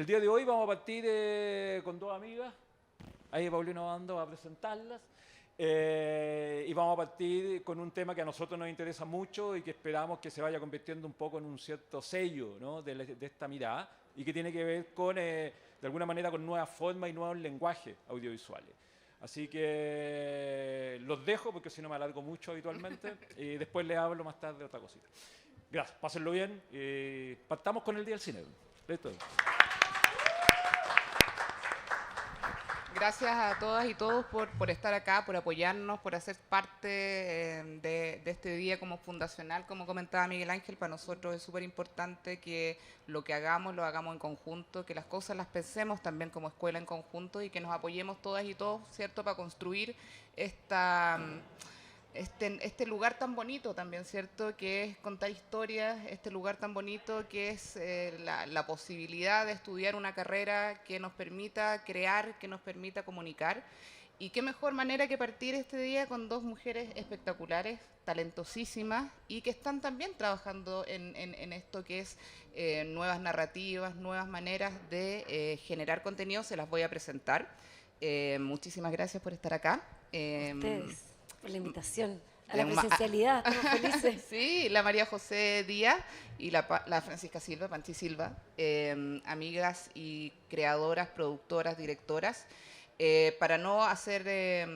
el día de hoy vamos a partir con dos amigas. Ahí Paulino Bando va a presentarlas. Y vamos a partir con un tema que a nosotros nos interesa mucho y que esperamos que se vaya convirtiendo un poco en un cierto sello, ¿no? de esta mirada, y que tiene que ver con, de alguna manera, con nuevas formas y nuevos lenguajes audiovisuales. Así que los dejo porque si no me alargo mucho habitualmente y después les hablo más tarde de otra cosita. Gracias, pásenlo bien y partamos con el Día del Cine. ¿Listo? Gracias a todas y todos por estar acá, por apoyarnos, por hacer parte de este día como fundacional. Como comentaba Miguel Ángel, para nosotros es súper importante que lo que hagamos lo hagamos en conjunto, que las cosas las pensemos también como escuela en conjunto y que nos apoyemos todas y todos, ¿cierto?, para construir este lugar tan bonito también, ¿cierto?, que es contar historias, este lugar tan bonito que es la posibilidad de estudiar una carrera que nos permita crear, que nos permita comunicar. Y qué mejor manera que partir este día con dos mujeres espectaculares, talentosísimas y que están también trabajando en esto que es nuevas narrativas, nuevas maneras de generar contenido. Se las voy a presentar. Muchísimas gracias por estar acá. Ustedes, por la invitación a la presencialidad, estamos felices. Sí, la María José Díaz y la Francisca Silva, Panchi Silva, amigas y creadoras, productoras, directoras. Para no hacer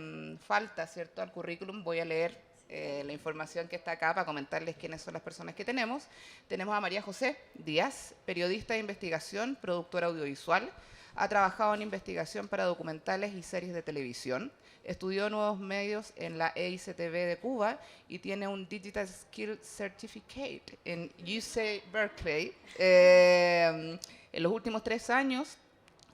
falta, ¿cierto?, al currículum, voy a leer la información que está acá para comentarles quiénes son las personas que tenemos. Tenemos a María José Díaz, periodista de investigación, productora audiovisual. Ha trabajado en investigación para documentales y series de televisión. Estudió nuevos medios en la EICTV de Cuba y tiene un Digital Skill Certificate en UC Berkeley. En los últimos 3 años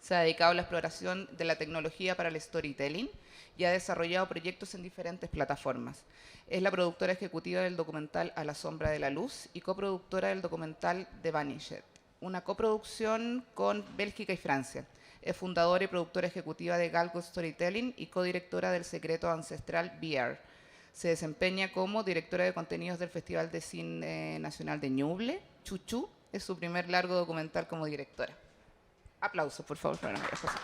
se ha dedicado a la exploración de la tecnología para el storytelling y ha desarrollado proyectos en diferentes plataformas. Es la productora ejecutiva del documental A la sombra de la luz y coproductora del documental The Vanished, una coproducción con Bélgica y Francia. Es fundadora y productora ejecutiva de Galgo Storytelling y codirectora del Secreto Ancestral VR. Se desempeña como directora de contenidos del Festival de Cine Nacional de Ñuble. Chuchú es su primer largo documental como directora. Aplausos, por favor, para María José.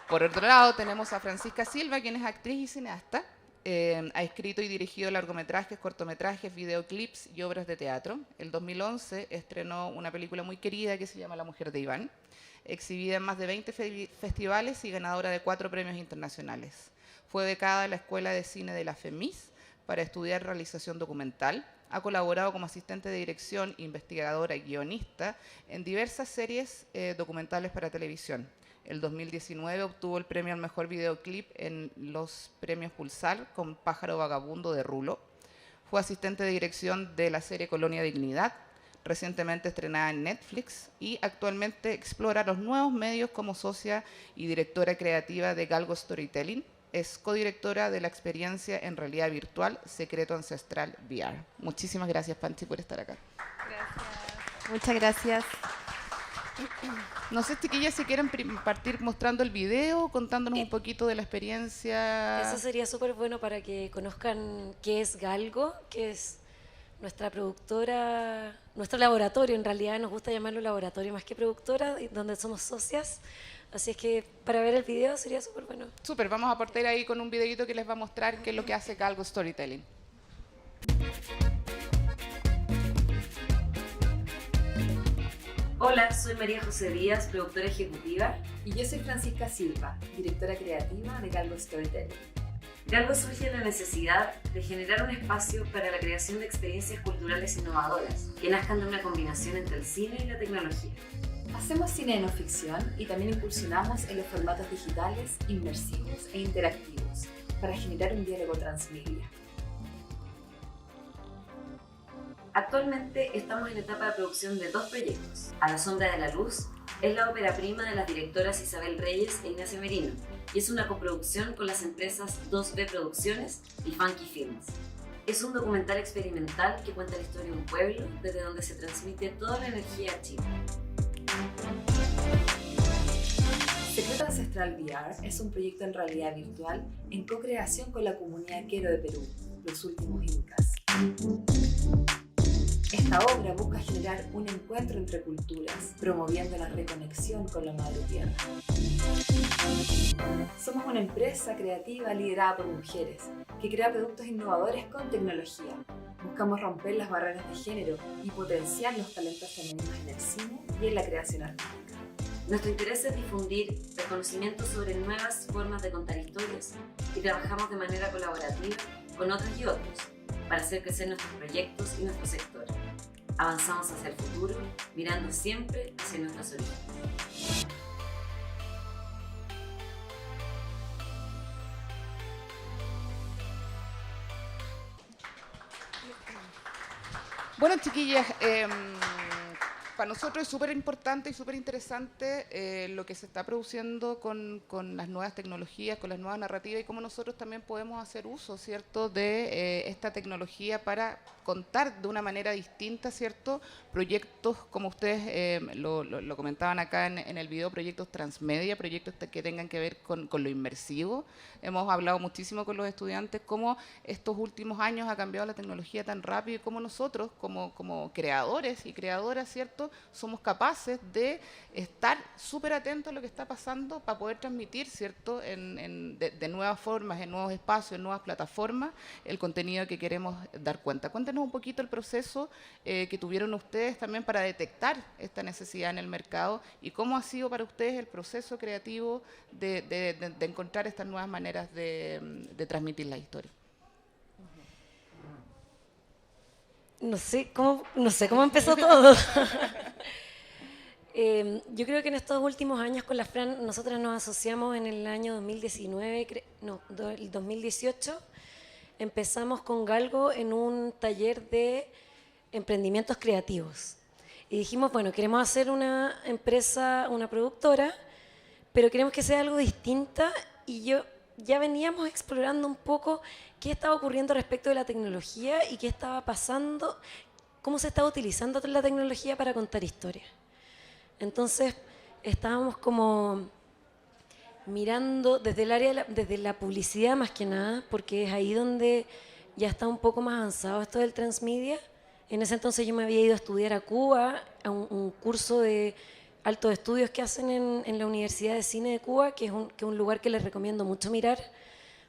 Por otro lado, tenemos a Francisca Silva, quien es actriz y cineasta. Ha escrito y dirigido largometrajes, cortometrajes, videoclips y obras de teatro. En 2011 estrenó una película muy querida que se llama La mujer de Iván, exhibida en más de 20 festivales y ganadora de 4 premios internacionales. Fue becada en la Escuela de Cine de la FEMIS para estudiar realización documental. Ha colaborado como asistente de dirección, investigadora y guionista en diversas series documentales para televisión. El 2019 obtuvo el premio al mejor videoclip en los premios Pulsar con Pájaro Vagabundo de Rulo. Fue asistente de dirección de la serie Colonia Dignidad, recientemente estrenada en Netflix, y actualmente explora los nuevos medios como socia y directora creativa de Galgo Storytelling. Es codirectora de la experiencia en realidad virtual Secreto Ancestral VR. Muchísimas gracias, Panchi, por estar acá. Gracias. Muchas gracias. No sé, chiquillas, si quieren partir mostrando el video, contándonos un poquito de la experiencia. Eso sería súper bueno para que conozcan qué es Galgo, que es nuestra productora, nuestro laboratorio. En realidad nos gusta llamarlo laboratorio más que productora, donde somos socias. Así es que para ver el video sería súper bueno. Súper, vamos a partir ahí con un videito que les va a mostrar qué es lo que hace Galgo Storytelling. Hola, soy María José Díaz, productora ejecutiva. Y yo soy Francisca Silva, directora creativa de Galgo Storytelling. Galgo surge de la necesidad de generar un espacio para la creación de experiencias culturales innovadoras que nazcan de una combinación entre el cine y la tecnología. Hacemos cine de no ficción y también incursionamos en los formatos digitales, inmersivos e interactivos para generar un diálogo transmedia. Actualmente estamos en la etapa de producción de 2 proyectos. A la sombra de la luz es la ópera prima de las directoras Isabel Reyes e Ignacio Merino y es una coproducción con las empresas 2B Producciones y Funky Films. Es un documental experimental que cuenta la historia de un pueblo desde donde se transmite toda la energía a Chile. Secreto Ancestral VR es un proyecto en realidad virtual en co-creación con la comunidad Quero de Perú, los últimos incas. Esta obra busca generar un encuentro entre culturas, promoviendo la reconexión con la madre tierra. Somos una empresa creativa liderada por mujeres, que crea productos innovadores con tecnología. Buscamos romper las barreras de género y potenciar los talentos femeninos en el cine y en la creación artística. Nuestro interés es difundir el conocimiento sobre nuevas formas de contar historias y trabajamos de manera colaborativa con otros y otros para hacer crecer nuestros proyectos y nuestro sector. Avanzamos hacia el futuro, mirando siempre hacia nuestras orígenes. Bueno, chiquillas, para nosotros es súper importante y súper interesante lo que se está produciendo con las nuevas tecnologías, con las nuevas narrativas y cómo nosotros también podemos hacer uso, ¿cierto?, de esta tecnología para contar de una manera distinta, ¿cierto?, proyectos, como ustedes lo comentaban acá en el video, proyectos transmedia, proyectos que tengan que ver con lo inmersivo. Hemos hablado muchísimo con los estudiantes cómo estos últimos años ha cambiado la tecnología tan rápido y cómo nosotros, como creadores y creadoras, ¿cierto?, somos capaces de estar súper atentos a lo que está pasando para poder transmitir, ¿cierto?, de nuevas formas, en nuevos espacios, en nuevas plataformas, el contenido que queremos dar cuenta. Cuéntenos un poquito el proceso que tuvieron ustedes también para detectar esta necesidad en el mercado y cómo ha sido para ustedes el proceso creativo de encontrar estas nuevas maneras de transmitir la historia. No sé cómo empezó todo. Yo creo que en estos últimos años con la Fran, nosotras nos asociamos en el año 2019, el 2018. Empezamos con Galgo en un taller de emprendimientos creativos. Y dijimos, bueno, queremos hacer una empresa, una productora, pero queremos que sea algo distinta. Y ya veníamos explorando un poco qué estaba ocurriendo respecto de la tecnología y qué estaba pasando, cómo se estaba utilizando la tecnología para contar historias. Entonces, estábamos como mirando desde el área desde la publicidad más que nada, porque es ahí donde ya está un poco más avanzado esto del transmedia. En ese entonces yo me había ido a estudiar a Cuba, a un curso de altos estudios que hacen en la Universidad de Cine de Cuba, que es un lugar que les recomiendo mucho mirar,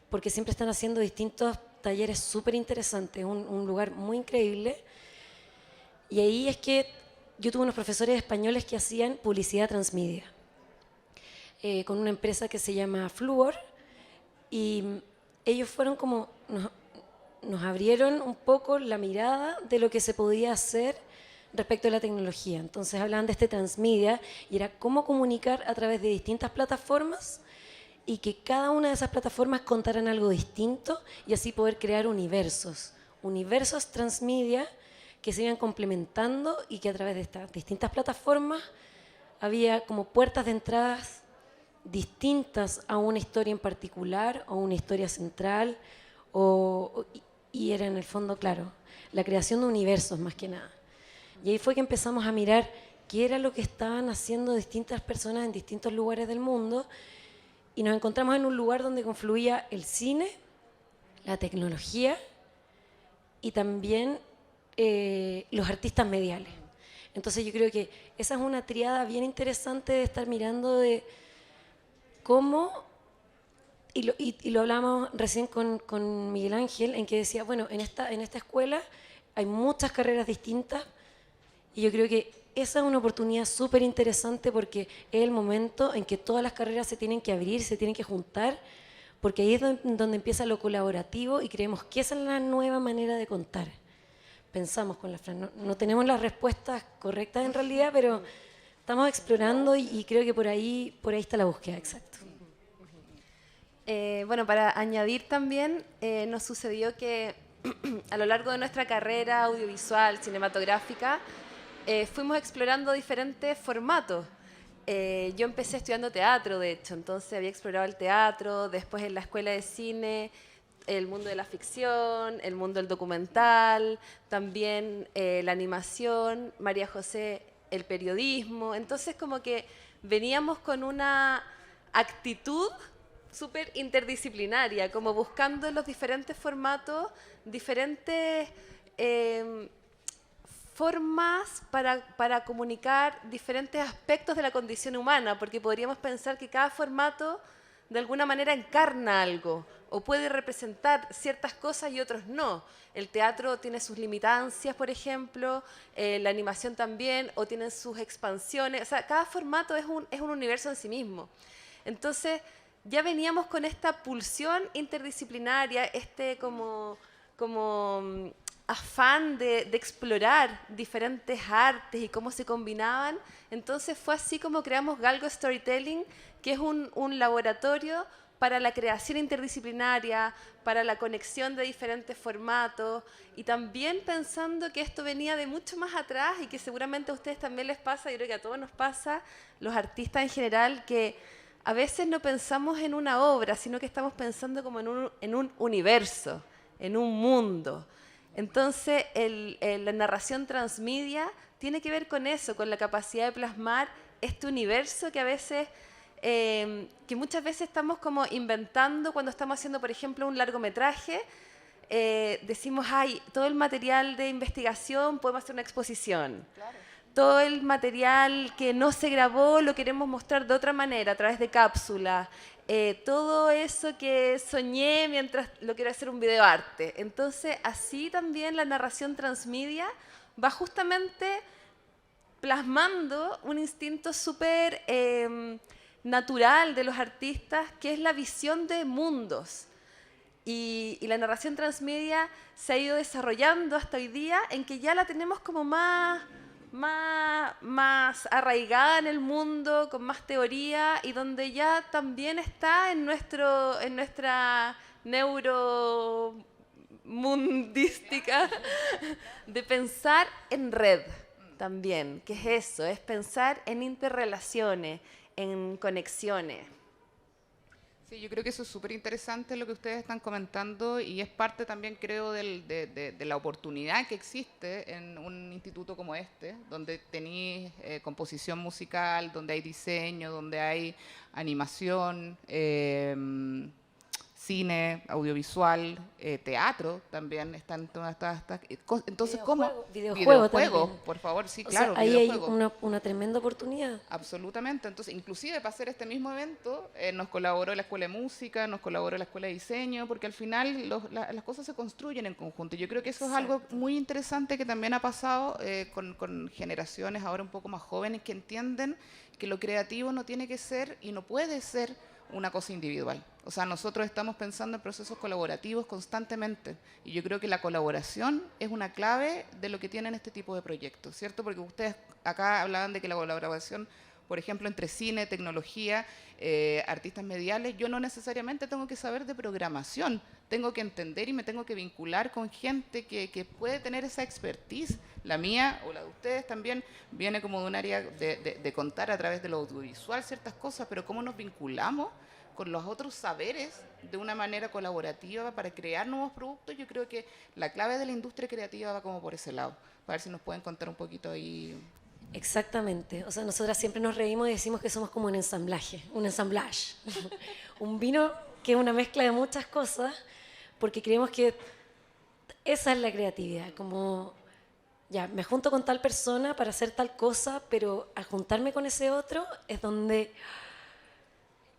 porque siempre están haciendo distintos talleres súper interesantes, un lugar muy increíble. Y ahí es que yo tuve unos profesores españoles que hacían publicidad transmedia, con una empresa que se llama Fluor, y ellos fueron como, nos abrieron un poco la mirada de lo que se podía hacer respecto a la tecnología. Entonces hablaban de este transmedia y era cómo comunicar a través de distintas plataformas y que cada una de esas plataformas contaran algo distinto y así poder crear universos transmedia que se iban complementando y que a través de estas distintas plataformas había como puertas de entradas distintas a una historia en particular o una historia central y era en el fondo, claro, la creación de universos más que nada. Y ahí fue que empezamos a mirar qué era lo que estaban haciendo distintas personas en distintos lugares del mundo y nos encontramos en un lugar donde confluía el cine, la tecnología y también los artistas mediales. Entonces yo creo que esa es una triada bien interesante de estar mirando de cómo, y lo hablamos recién con Miguel Ángel, en que decía, bueno, en esta escuela hay muchas carreras distintas y yo creo que esa es una oportunidad súper interesante porque es el momento en que todas las carreras se tienen que abrir, se tienen que juntar, porque ahí es donde empieza lo colaborativo y creemos que esa es la nueva manera de contar. Pensamos con la Fran, no tenemos las respuestas correctas en realidad, pero estamos explorando y creo que por ahí está la búsqueda, exacto. Bueno, para añadir también, nos sucedió que a lo largo de nuestra carrera audiovisual, cinematográfica, fuimos explorando diferentes formatos. Yo empecé estudiando teatro, de hecho, entonces había explorado el teatro, después en la escuela de cine, el mundo de la ficción, el mundo del documental, también la animación, María José, el periodismo. Entonces como que veníamos con una actitud súper interdisciplinaria, como buscando en los diferentes formatos, diferentes formas para comunicar diferentes aspectos de la condición humana, porque podríamos pensar que cada formato de alguna manera encarna algo o puede representar ciertas cosas y otros no. El teatro tiene sus limitancias, por ejemplo, la animación también, o tienen sus expansiones. O sea, cada formato es un universo en sí mismo. Entonces, ya veníamos con esta pulsión interdisciplinaria, como afán de explorar diferentes artes y cómo se combinaban. Entonces fue así como creamos Galgo Storytelling, que es un laboratorio para la creación interdisciplinaria, para la conexión de diferentes formatos, y también pensando que esto venía de mucho más atrás y que seguramente a ustedes también les pasa, yo creo que a todos nos pasa, los artistas en general, que a veces no pensamos en una obra, sino que estamos pensando como en un universo, en un mundo. Entonces, la narración transmedia tiene que ver con eso, con la capacidad de plasmar este universo que a veces, que muchas veces estamos como inventando cuando estamos haciendo, por ejemplo, un largometraje. Decimos, ay, todo el material de investigación podemos hacer una exposición. Claro. Todo el material que no se grabó lo queremos mostrar de otra manera, a través de cápsulas. Todo eso que soñé mientras lo quiero hacer un videoarte. Entonces, así también la narración transmedia va justamente plasmando un instinto súper natural de los artistas, que es la visión de mundos. Y la narración transmedia se ha ido desarrollando hasta hoy día, en que ya la tenemos como más arraigada en el mundo, con más teoría, y donde ya también está en nuestra neuromundística de pensar en red también. ¿Qué es eso? Es pensar en interrelaciones, en conexiones. Sí, yo creo que eso es súper interesante lo que ustedes están comentando, y es parte también, creo, de la oportunidad que existe en un instituto como este, donde tenéis composición musical, donde hay diseño, donde hay animación, cine, audiovisual, teatro también, están todas estas cosas. Entonces, ¿cómo? Videojuegos, por favor, sí, o claro. sea, ahí hay una tremenda oportunidad. Absolutamente. Entonces, inclusive para hacer este mismo evento, nos colaboró la Escuela de Música, nos colaboró la Escuela de Diseño, porque al final las cosas se construyen en conjunto. Yo creo que eso es algo muy interesante que también ha pasado con generaciones ahora un poco más jóvenes, que entienden que lo creativo no tiene que ser y no puede ser una cosa individual. O sea, nosotros estamos pensando en procesos colaborativos constantemente, y yo creo que la colaboración es una clave de lo que tienen este tipo de proyectos, ¿cierto? Porque ustedes acá hablaban de que la colaboración, por ejemplo, entre cine, tecnología, artistas mediales, yo no necesariamente tengo que saber de programación, tengo que entender y me tengo que vincular con gente que puede tener esa expertise. La mía o la de ustedes también viene como de un área de contar a través de lo audiovisual ciertas cosas, pero cómo nos vinculamos con los otros saberes de una manera colaborativa para crear nuevos productos. Yo creo que la clave de la industria creativa va como por ese lado. A ver si nos pueden contar un poquito ahí. Exactamente. O sea, nosotras siempre nos reímos y decimos que somos como un ensamblaje, un ensamblage. Un vino que es una mezcla de muchas cosas, porque creemos que esa es la creatividad, como ya, me junto con tal persona para hacer tal cosa, pero al juntarme con ese otro es donde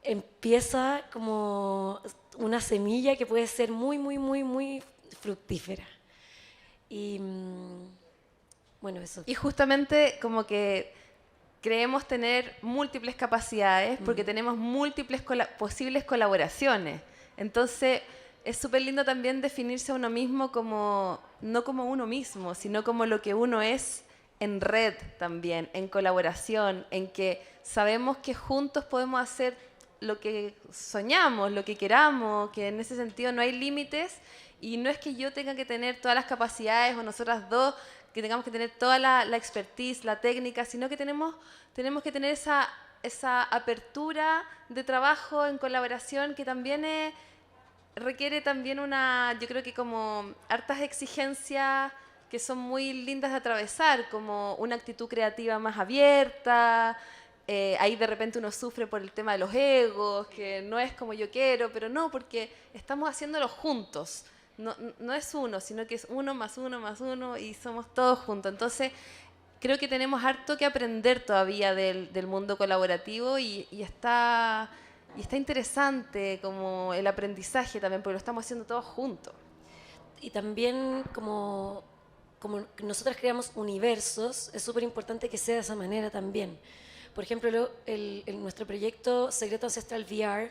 empieza como una semilla que puede ser muy, muy, muy, muy fructífera. Y bueno, eso. Y justamente como que creemos tener múltiples capacidades porque tenemos múltiples posibles colaboraciones. Entonces, es súper lindo también definirse a uno mismo como, no como uno mismo, sino como lo que uno es en red también, en colaboración, en que sabemos que juntos podemos hacer lo que soñamos, lo que queramos, que en ese sentido no hay límites, y no es que yo tenga que tener todas las capacidades o nosotras dos que tengamos que tener toda la expertise, la técnica, sino que tenemos que tener esa apertura de trabajo en colaboración que también requiere también yo creo que como hartas exigencias que son muy lindas de atravesar, como una actitud creativa más abierta. Ahí de repente uno sufre por el tema de los egos, que no es como yo quiero, pero no, porque estamos haciéndolo juntos. no es uno, sino que es uno más uno más uno y somos todos juntos. Entonces, creo que tenemos harto que aprender todavía del mundo colaborativo y está interesante como el aprendizaje también, porque lo estamos haciendo todos juntos. Y también como nosotras creamos universos, es súper importante que sea de esa manera también. Por ejemplo, nuestro proyecto Secreto Ancestral VR,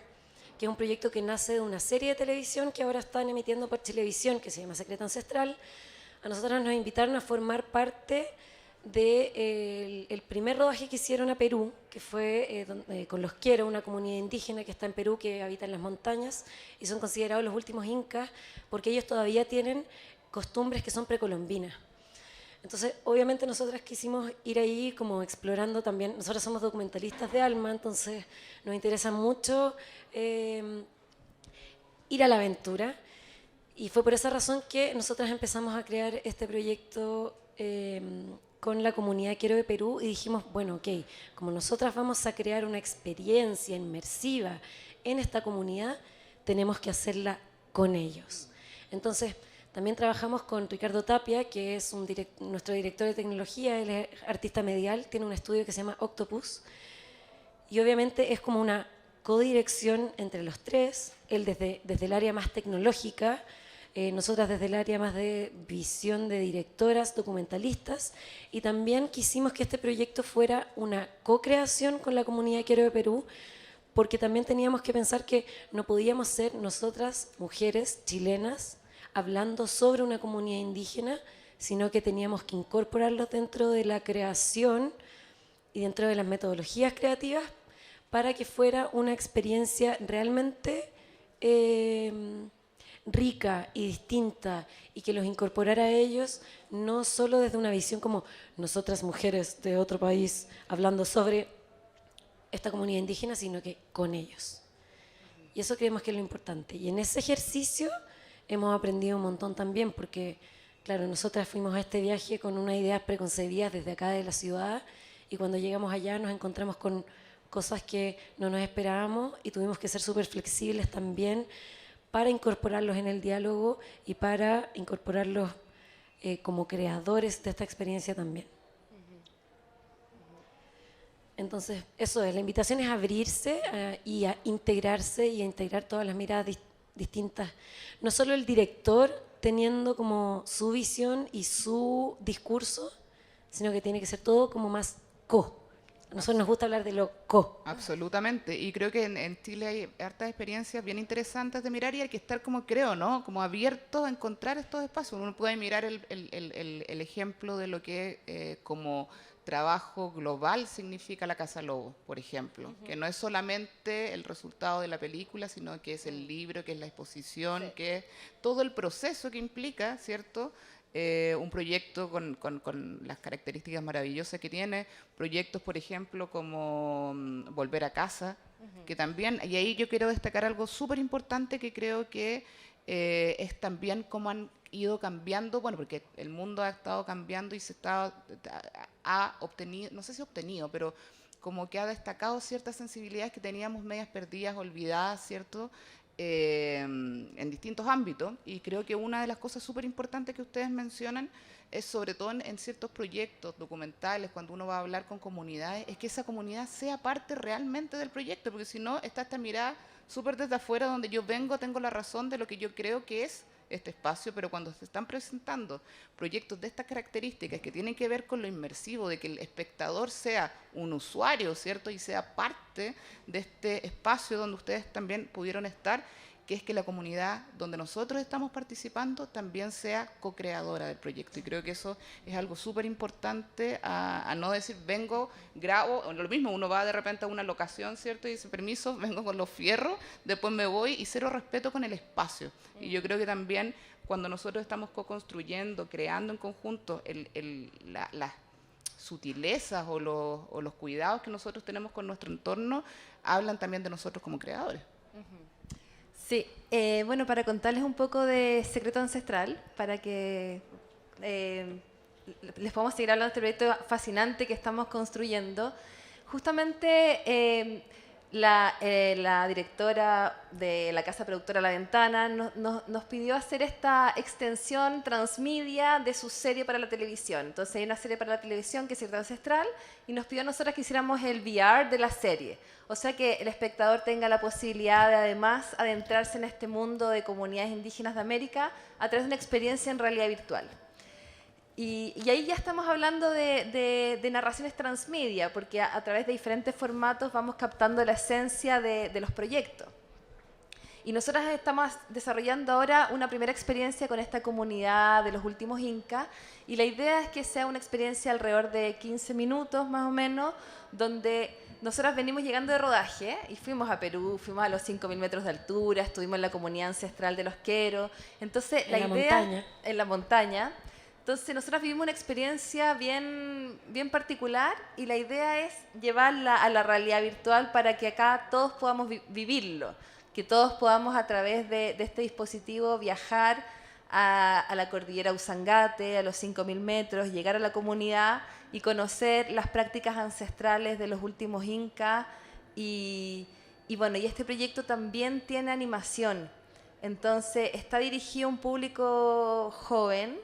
que es un proyecto que nace de una serie de televisión que ahora están emitiendo por Chilevisión, que se llama Secreto Ancestral. A nosotros nos invitaron a formar parte del primer rodaje que hicieron a Perú, que fue con los Quiero, una comunidad indígena que está en Perú, que habita en las montañas, y son considerados los últimos incas, porque ellos todavía tienen costumbres que son precolombinas. Entonces, obviamente nosotras quisimos ir ahí como explorando también, nosotros somos documentalistas de alma, entonces nos interesa mucho ir a la aventura, y fue por esa razón que nosotras empezamos a crear este proyecto con la comunidad Quiero de Perú, y dijimos, bueno, ok, como nosotras vamos a crear una experiencia inmersiva en esta comunidad, tenemos que hacerla con ellos. Entonces, también trabajamos con Ricardo Tapia, que es nuestro director de tecnología, él es artista medial, tiene un estudio que se llama Octopus, y obviamente es como una codirección entre los tres, él desde el área más tecnológica, nosotras desde el área más de visión de directoras, documentalistas, y también quisimos que este proyecto fuera una co-creación con la comunidad Quiero de Perú, porque también teníamos que pensar que no podíamos ser nosotras, mujeres chilenas, hablando sobre una comunidad indígena, sino que teníamos que incorporarlos dentro de la creación y dentro de las metodologías creativas para que fuera una experiencia realmente rica y distinta, y que los incorporara a ellos no solo desde una visión como nosotras mujeres de otro país hablando sobre esta comunidad indígena, sino que con ellos. Y eso creemos que es lo importante. Y en ese ejercicio hemos aprendido un montón también, porque, claro, nosotras fuimos a este viaje con unas ideas preconcebidas desde acá de la ciudad, y cuando llegamos allá nos encontramos con cosas que no nos esperábamos, y tuvimos que ser súper flexibles también para incorporarlos en el diálogo y para incorporarlos como creadores de esta experiencia también. Entonces, eso es, la invitación es abrirse y a integrarse y a integrar todas las miradas distintas. No solo el director teniendo como su visión y su discurso, sino que tiene que ser todo como más co. A nosotros nos gusta hablar de lo co. Absolutamente, y creo que en Chile hay hartas experiencias bien interesantes de mirar, y hay que estar como, creo, ¿no? Como abiertos a encontrar estos espacios. Uno puede mirar el ejemplo de lo que como trabajo global significa la Casa Lobo, por ejemplo, que no es solamente el resultado de la película, sino que es el libro, que es la exposición, que es todo el proceso que implica, ¿cierto?, un proyecto con las características maravillosas que tiene, proyectos, por ejemplo, como Volver a Casa, que también, y ahí yo quiero destacar algo súper importante que creo que es también cómo han ido cambiando, bueno, porque el mundo ha estado cambiando y ha obtenido, no sé si obtenido, pero como que ha destacado ciertas sensibilidades que teníamos medias perdidas, olvidadas, ¿cierto?, en distintos ámbitos, y creo que una de las cosas súper importantes que ustedes mencionan es, sobre todo en ciertos proyectos documentales, cuando uno va a hablar con comunidades, es que esa comunidad sea parte realmente del proyecto, porque si no está esta mirada súper desde afuera, donde yo tengo la razón de lo que yo creo que es este espacio, pero cuando se están presentando proyectos de estas características que tienen que ver con lo inmersivo, de que el espectador sea un usuario, ¿cierto?, y sea parte de este espacio donde ustedes también pudieron estar, que es que la comunidad donde nosotros estamos participando también sea co-creadora del proyecto. Y creo que eso es algo súper importante, a no decir vengo, grabo, o lo mismo, uno va de repente a una locación, ¿cierto?, y dice permiso, vengo con los fierros, después me voy, y cero respeto con el espacio. Y yo creo que también cuando nosotros estamos co-construyendo, creando en conjunto las sutilezas o los cuidados que nosotros tenemos con nuestro entorno, hablan también de nosotros como creadores. Sí, bueno, para contarles un poco de Secreto Ancestral, para que les podamos seguir hablando de este proyecto fascinante que estamos construyendo. Justamente La directora de la casa productora La Ventana nos pidió hacer esta extensión transmedia de su serie para la televisión. Entonces hay una serie para la televisión que es Cierta Ancestral y nos pidió a nosotras que hiciéramos el VR de la serie. O sea que el espectador tenga la posibilidad de además adentrarse en este mundo de comunidades indígenas de América a través de una experiencia en realidad virtual. Y ahí ya estamos hablando de narraciones transmedia, porque a través de diferentes formatos vamos captando la esencia de los proyectos. Y nosotras estamos desarrollando ahora una primera experiencia con esta comunidad de los últimos incas, y la idea es que sea una experiencia alrededor de 15 minutos más o menos, donde nosotras venimos llegando de rodaje y fuimos a Perú, fuimos a los 5.000 metros de altura, estuvimos en la comunidad ancestral de los Queros. Entonces, En la montaña. En la montaña. Entonces, nosotros vivimos una experiencia bien particular y la idea es llevarla a la realidad virtual para que acá todos podamos vivirlo, que todos podamos a través de este dispositivo viajar a la cordillera Usangate, a los 5.000 metros, llegar a la comunidad y conocer las prácticas ancestrales de los últimos incas. Y bueno, y este proyecto también tiene animación. Entonces, está dirigido a un público joven,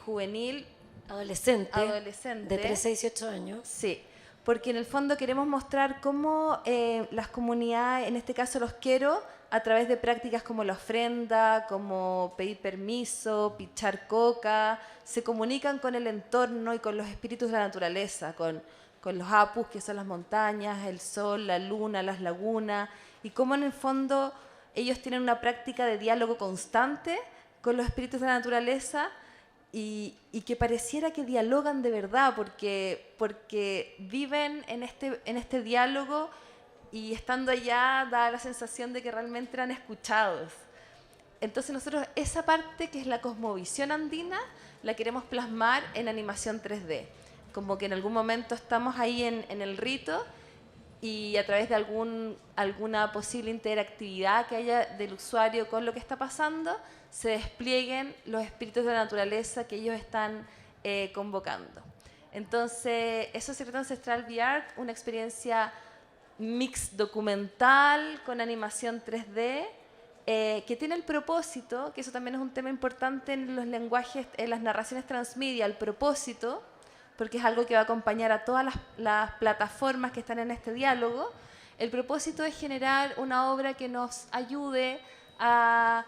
juvenil, Adolescente. adolescente. De 13 a 18 años. Sí, porque en el fondo queremos mostrar cómo las comunidades, en este caso los Queros, a través de prácticas como la ofrenda, como pedir permiso, pichar coca, se comunican con el entorno y con los espíritus de la naturaleza, con los apus, que son las montañas, el sol, la luna, las lagunas, y cómo en el fondo ellos tienen una práctica de diálogo constante con los espíritus de la naturaleza, y que pareciera que dialogan de verdad, porque viven en este diálogo, y estando allá da la sensación de que realmente eran escuchados. Entonces nosotros esa parte, que es la cosmovisión andina, la queremos plasmar en animación 3D. Como que en algún momento estamos ahí en el rito, y a través de alguna posible interactividad que haya del usuario con lo que está pasando, se desplieguen los espíritus de la naturaleza que ellos están convocando. Entonces, eso es Cierta Ancestral VR, una experiencia mix documental con animación 3D, que tiene el propósito, que eso también es un tema importante en los lenguajes, en las narraciones transmedia, el propósito, porque es algo que va a acompañar a todas las plataformas que están en este diálogo. El propósito es generar una obra que nos ayude a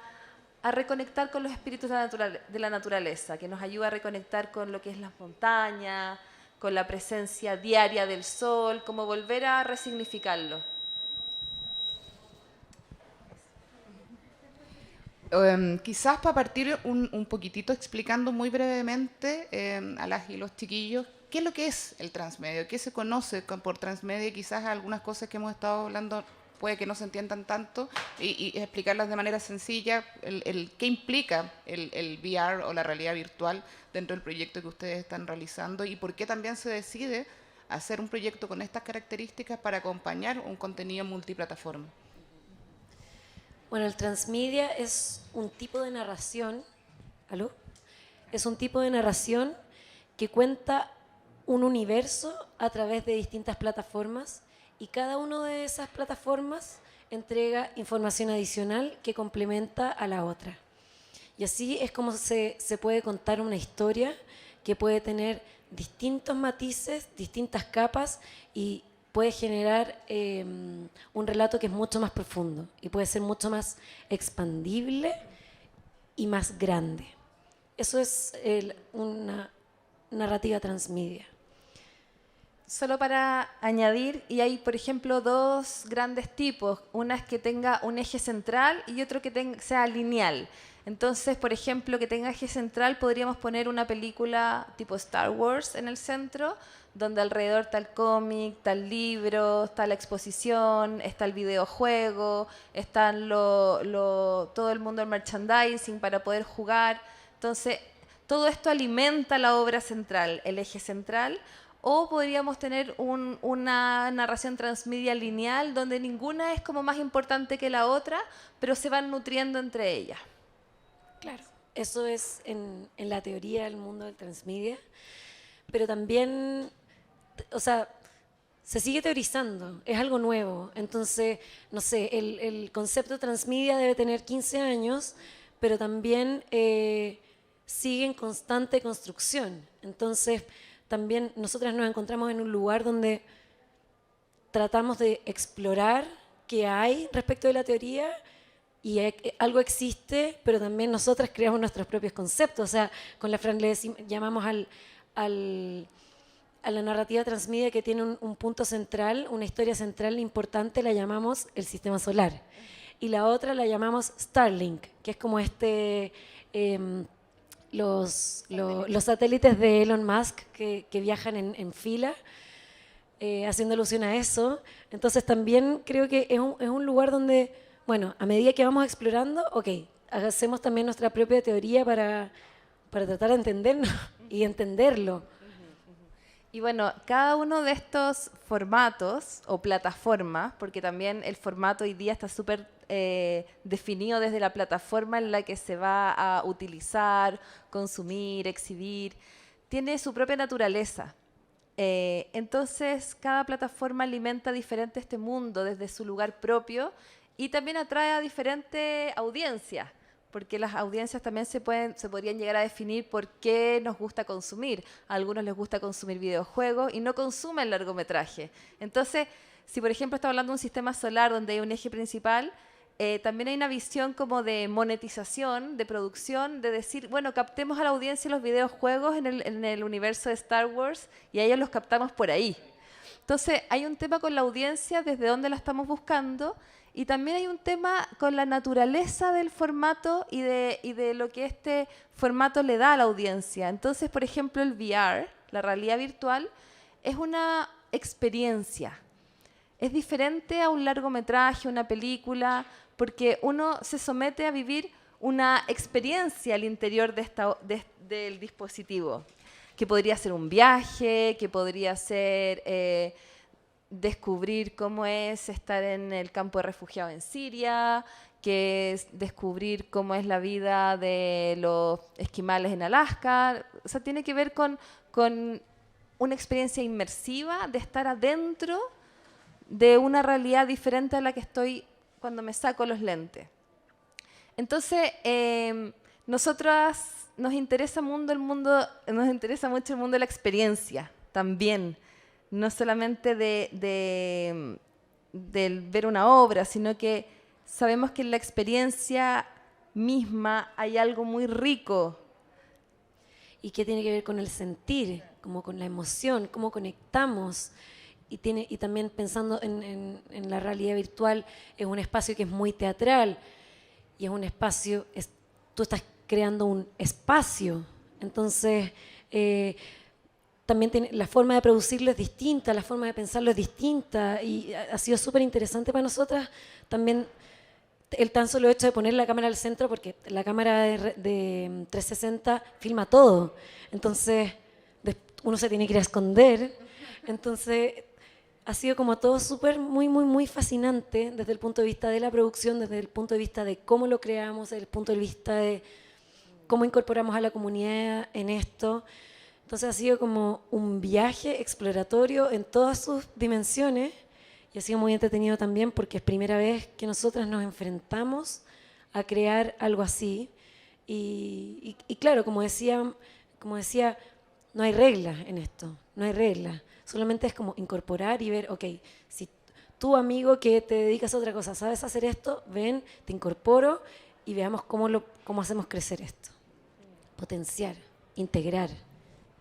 reconectar con los espíritus de la naturaleza, que nos ayude a reconectar con lo que es las montañas, con la presencia diaria del sol, como volver a resignificarlo. Quizás para partir un poquitito explicando muy brevemente a las y los chiquillos qué es lo que es el transmedio, qué se conoce por transmedia, quizás algunas cosas que hemos estado hablando puede que no se entiendan tanto, y explicarlas de manera sencilla, qué implica el VR o la realidad virtual dentro del proyecto que ustedes están realizando, y por qué también se decide hacer un proyecto con estas características para acompañar un contenido multiplataforma. Bueno, el transmedia es un tipo de narración, ¿aló? Es un tipo de narración que cuenta un universo a través de distintas plataformas, y cada una de esas plataformas entrega información adicional que complementa a la otra. Y así es como se puede contar una historia que puede tener distintos matices, distintas capas, y puede generar un relato que es mucho más profundo y puede ser mucho más expandible y más grande. Eso es una narrativa transmedia. Solo para añadir, y hay, por ejemplo, dos grandes tipos. Una es que tenga un eje central y otro que sea lineal. Entonces, por ejemplo, que tenga eje central, podríamos poner una película tipo Star Wars en el centro, donde alrededor está el cómic, está el libro, está la exposición, está el videojuego, está todo el mundo del merchandising para poder jugar. Entonces, todo esto alimenta la obra central, el eje central. O podríamos tener una narración transmedia lineal, donde ninguna es como más importante que la otra, pero se van nutriendo entre ellas. Claro, eso es en la teoría del mundo del transmedia, pero también, o sea, se sigue teorizando, es algo nuevo. Entonces, no sé, el concepto transmedia debe tener 15 años, pero también sigue en constante construcción. Entonces, también nosotras nos encontramos en un lugar donde tratamos de explorar qué hay respecto de la teoría y algo existe, pero también nosotras creamos nuestros propios conceptos. O sea, con la Fran le llamamos a la narrativa transmedia que tiene un punto central, una historia central importante, la llamamos el sistema solar. Y la otra la llamamos Starlink, que es como los satélites de Elon Musk que viajan en fila, haciendo alusión a eso. Entonces también creo que es un lugar donde, bueno, a medida que vamos explorando, ok, hacemos también nuestra propia teoría para tratar de entendernos y entenderlo. Y bueno, cada uno de estos formatos o plataformas, porque también el formato hoy día está súper definido desde la plataforma en la que se va a utilizar, consumir, exhibir, tiene su propia naturaleza. Entonces, cada plataforma alimenta diferente este mundo desde su lugar propio y también atrae a diferente audiencia, porque las audiencias también se podrían llegar a definir por qué nos gusta consumir. A algunos les gusta consumir videojuegos y no consumen largometraje. Entonces, si por ejemplo estamos hablando de un sistema solar donde hay un eje principal, también hay una visión como de monetización, de producción, de decir, bueno, captemos a la audiencia los videojuegos en el universo de Star Wars y a ellos los captamos por ahí. Entonces, hay un tema con la audiencia, desde dónde la estamos buscando, y también hay un tema con la naturaleza del formato y de lo que este formato le da a la audiencia. Entonces, por ejemplo, el VR, la realidad virtual, es una experiencia. Es diferente a un largometraje, una película, porque uno se somete a vivir una experiencia al interior del dispositivo, que podría ser un viaje, que podría ser descubrir cómo es estar en el campo de refugiados en Siria, que es descubrir cómo es la vida de los esquimales en Alaska. O sea, tiene que ver con una experiencia inmersiva de estar adentro de una realidad diferente a la que estoy cuando me saco los lentes. Entonces, nosotras nos interesa mucho el mundo de la experiencia también, no solamente del ver una obra, sino que sabemos que en la experiencia misma hay algo muy rico. Y que tiene que ver con el sentir, como con la emoción, cómo conectamos. Y también pensando en la realidad virtual, es un espacio que es muy teatral y es un espacio, tú estás creando un espacio, entonces también la forma de producirlo es distinta, la forma de pensarlo es distinta y ha sido súper interesante para nosotras también el tan solo hecho de poner la cámara al centro, porque la cámara de 360 filma todo, entonces uno se tiene que ir a esconder, entonces ha sido como todo súper, muy fascinante desde el punto de vista de la producción, desde el punto de vista de cómo lo creamos, desde el punto de vista de cómo incorporamos a la comunidad en esto. Entonces ha sido como un viaje exploratorio en todas sus dimensiones y ha sido muy entretenido también porque es primera vez que nosotras nos enfrentamos a crear algo así. Y claro, como decía, no hay reglas en esto, no hay reglas. Solamente es como incorporar y ver, ok, si tú, amigo, que te dedicas a otra cosa, sabes hacer esto, ven, te incorporo y veamos cómo hacemos crecer esto. Potenciar, integrar.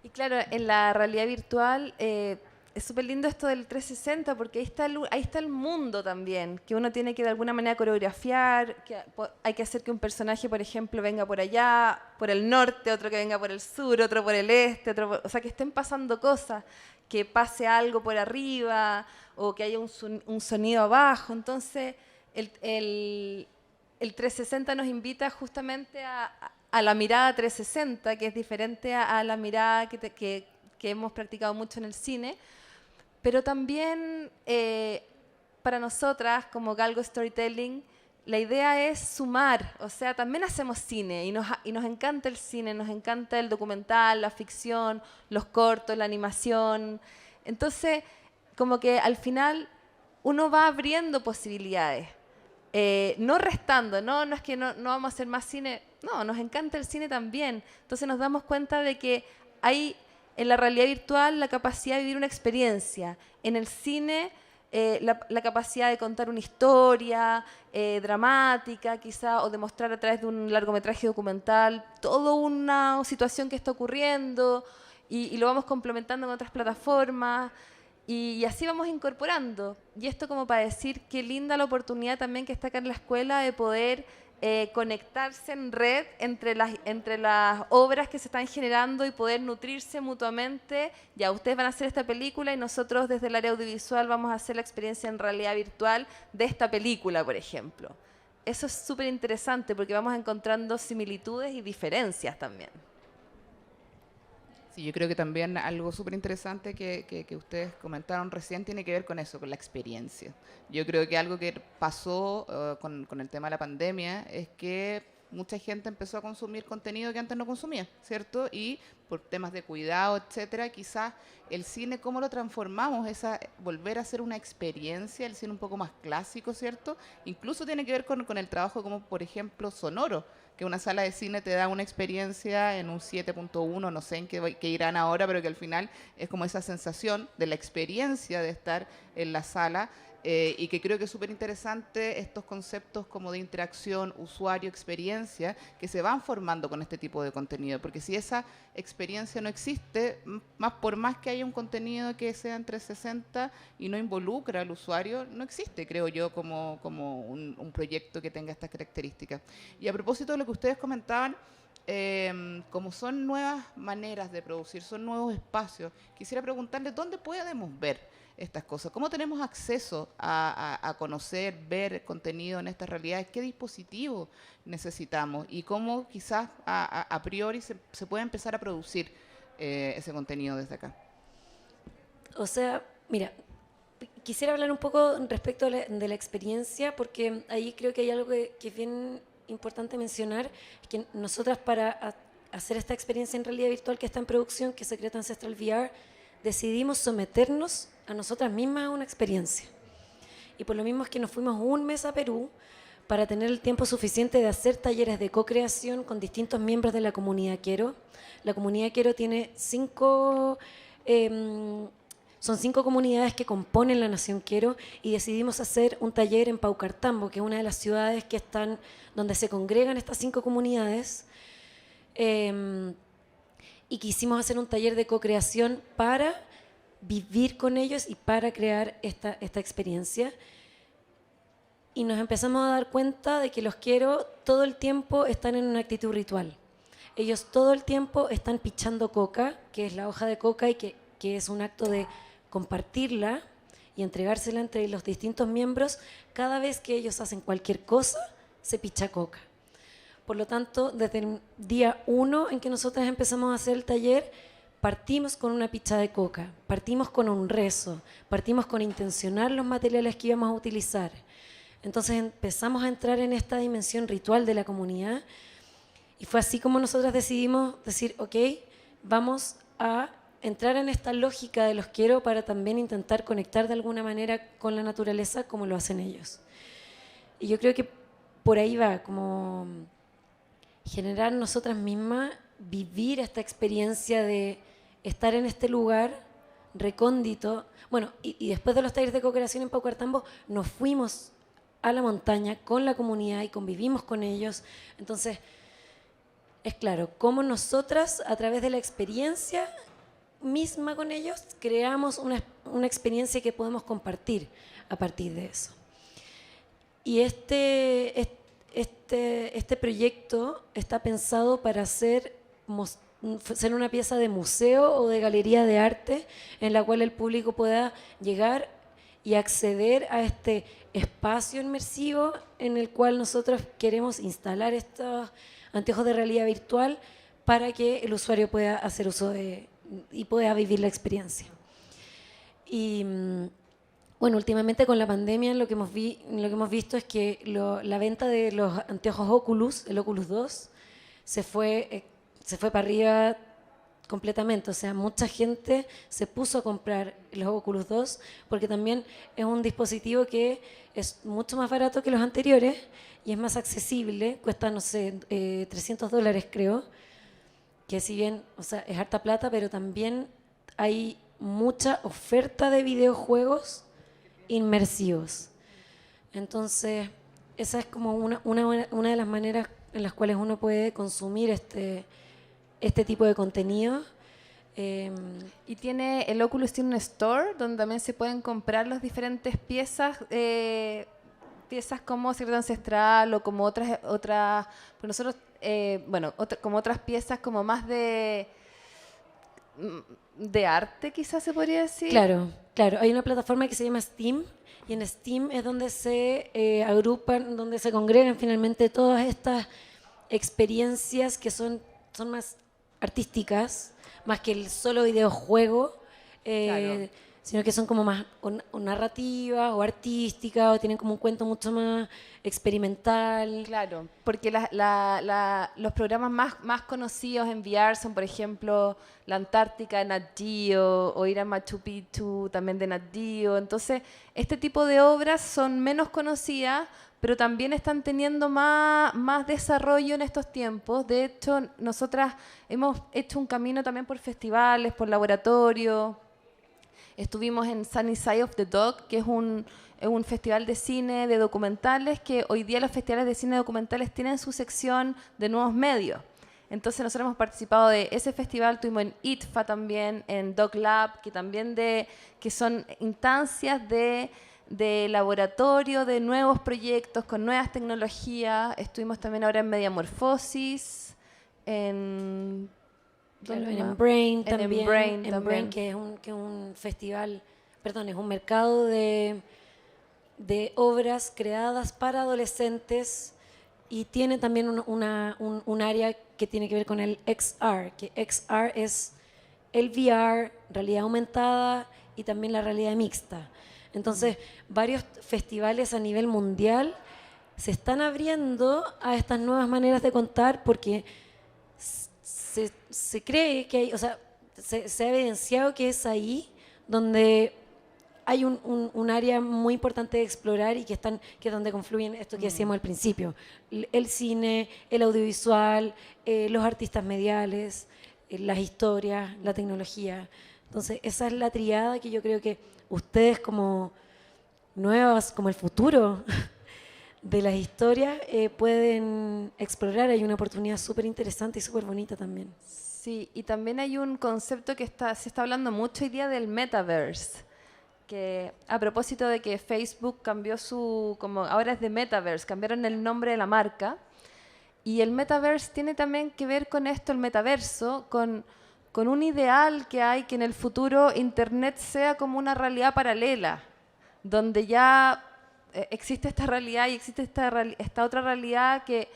Y claro, en la realidad virtual es súper lindo esto del 360 porque ahí está el mundo también, que uno tiene que de alguna manera coreografiar, que hay que hacer que un personaje, por ejemplo, venga por allá, por el norte, otro que venga por el sur, otro por el este, o sea, que estén pasando cosas, que pase algo por arriba o que haya un sonido abajo. Entonces, el 360 nos invita justamente a la mirada 360, que es diferente a la mirada que hemos practicado mucho en el cine, pero también para nosotras, como Galgo Storytelling, la idea es sumar, o sea, también hacemos cine y nos encanta el cine, nos encanta el documental, la ficción, los cortos, la animación. Entonces, como que al final uno va abriendo posibilidades, no restando, no es que no vamos a hacer más cine, no, nos encanta el cine también. Entonces nos damos cuenta de que hay en la realidad virtual la capacidad de vivir una experiencia, en el cine la capacidad de contar una historia dramática quizá, o de mostrar a través de un largometraje documental toda una situación que está ocurriendo y lo vamos complementando con otras plataformas. Y así vamos incorporando. Y esto como para decir qué linda la oportunidad también que está acá en la escuela de poder conectarse en red entre las obras que se están generando y poder nutrirse mutuamente. Ya, ustedes van a hacer esta película y nosotros desde el área audiovisual vamos a hacer la experiencia en realidad virtual de esta película, por ejemplo. Eso es súper interesante porque vamos encontrando similitudes y diferencias también. Sí, yo creo que también algo súper interesante que ustedes comentaron recién tiene que ver con eso, con la experiencia. Yo creo que algo que pasó con el tema de la pandemia es que mucha gente empezó a consumir contenido que antes no consumía, ¿cierto? Y por temas de cuidado, etcétera, quizás el cine, ¿cómo lo transformamos? Volver a ser una experiencia, el cine un poco más clásico, ¿cierto? Incluso tiene que ver con el trabajo como, por ejemplo, sonoro, que una sala de cine te da una experiencia en un 7.1, no sé en qué irán ahora, pero que al final es como esa sensación de la experiencia de estar en la sala, y que creo que es súper interesante estos conceptos como de interacción, usuario, experiencia, que se van formando con este tipo de contenido, porque si esa experiencia no existe, por más que haya un contenido que sea en 360 y no involucra al usuario, no existe, creo yo, como un proyecto que tenga estas características. Y a propósito de lo que ustedes comentaban, como son nuevas maneras de producir, son nuevos espacios, quisiera preguntarles dónde podemos ver estas cosas, cómo tenemos acceso a conocer, ver contenido en estas realidades, qué dispositivos necesitamos y cómo quizás a priori se puede empezar a producir ese contenido desde acá. O sea, mira, quisiera hablar un poco respecto de la experiencia, porque ahí creo que hay algo que es bien importante mencionar, que nosotras para hacer esta experiencia en realidad virtual que está en producción, que es Secreto Ancestral VR, decidimos someternos a nosotras mismas a una experiencia. Y por lo mismo es que nos fuimos un mes a Perú para tener el tiempo suficiente de hacer talleres de co-creación con distintos miembros de la comunidad Quero. La comunidad Quero tiene son 5 comunidades que componen la Nación Quero, y decidimos hacer un taller en Paucartambo, que es una de las ciudades que están donde se congregan estas 5 comunidades. Y quisimos hacer un taller de co-creación para vivir con ellos y para crear esta experiencia. Y nos empezamos a dar cuenta de que los Quero todo el tiempo están en una actitud ritual. Ellos todo el tiempo están pichando coca, que es la hoja de coca, y que es un acto de compartirla y entregársela entre los distintos miembros. Cada vez que ellos hacen cualquier cosa, se picha coca. Por lo tanto, desde el día 1 en que nosotras empezamos a hacer el taller, partimos con una picha de coca, partimos con un rezo, partimos con intencionar los materiales que íbamos a utilizar. Entonces empezamos a entrar en esta dimensión ritual de la comunidad, y fue así como nosotras decidimos decir, ok, vamos a entrar en esta lógica de los Quero para también intentar conectar de alguna manera con la naturaleza como lo hacen ellos. Y yo creo que por ahí va, como generar nosotras mismas, vivir esta experiencia de estar en este lugar recóndito. Bueno, y después de los talleres de co-creación en Paucartambo, nos fuimos a la montaña con la comunidad y convivimos con ellos. Entonces, es claro, cómo nosotras, a través de la experiencia misma con ellos, creamos una experiencia que podemos compartir a partir de eso. Y este proyecto está pensado para ser una pieza de museo o de galería de arte en la cual el público pueda llegar y acceder a este espacio inmersivo en el cual nosotros queremos instalar estos anteojos de realidad virtual para que el usuario pueda hacer uso y pueda vivir la experiencia. Y bueno, últimamente con la pandemia lo que hemos visto es que la venta de los anteojos Oculus, el Oculus 2, se fue para arriba completamente. O sea, mucha gente se puso a comprar los Oculus 2 porque también es un dispositivo que es mucho más barato que los anteriores y es más accesible. Cuesta, no sé, $300 creo. Que si bien, o sea, es harta plata, pero también hay mucha oferta de videojuegos inmersivos. Entonces, esa es como una de las maneras en las cuales uno puede consumir este tipo de contenido. Y el Oculus tiene un store donde también se pueden comprar las diferentes piezas, piezas como Secreto Ancestral o como otras pues nosotros, como otras piezas como más de arte, quizás se podría decir. Claro. Hay una plataforma que se llama Steam, y en Steam es donde se agrupan, donde se congregan finalmente todas estas experiencias que son más artísticas, más que el solo videojuego, Claro. sino que son como más o narrativas o artísticas, o tienen como un cuento mucho más experimental. Claro, porque los programas más conocidos en VR son, por ejemplo, la Antártica de Nat Geo, o ir a Machu Picchu también de Nat Geo. Entonces, este tipo de obras son menos conocidas, pero también están teniendo más desarrollo en estos tiempos. De hecho, nosotras hemos hecho un camino también por festivales, por laboratorios. Estuvimos en Sunny Side of the Dog, que es un festival de cine, de documentales, que hoy día los festivales de cine documentales tienen su sección de nuevos medios. Entonces nosotros hemos participado de ese festival, tuvimos en ITFA también, en Dog Lab, que son instancias de laboratorio, de nuevos proyectos, con nuevas tecnologías. Estuvimos también ahora en Mediamorfosis, en... Claro, ¿dónde en más? Embrain En también, Embrain Embrain, también. que es un festival, perdón, es un mercado de obras creadas para adolescentes, y tiene también un área que tiene que ver con el XR, que XR es el VR, realidad aumentada, y también la realidad mixta. Entonces, varios festivales a nivel mundial se están abriendo a estas nuevas maneras de contar, porque se cree que hay, o sea, se ha evidenciado que es ahí donde hay un área muy importante de explorar, y que es donde confluyen esto que decíamos al principio: el cine, el audiovisual, los artistas mediales, las historias, la tecnología. Entonces, esa es la triada que yo creo que ustedes, como nuevas, como el futuro de las historias, pueden explorar. Hay una oportunidad súper interesante y súper bonita también. Sí, y también hay un concepto que se está hablando mucho hoy día, del metaverse, que a propósito de que Facebook cambió como ahora es de Metaverse, cambiaron el nombre de la marca, y el metaverse tiene también que ver con esto, el metaverso, con un ideal que hay, que en el futuro Internet sea como una realidad paralela, donde ya existe esta realidad y existe esta otra realidad que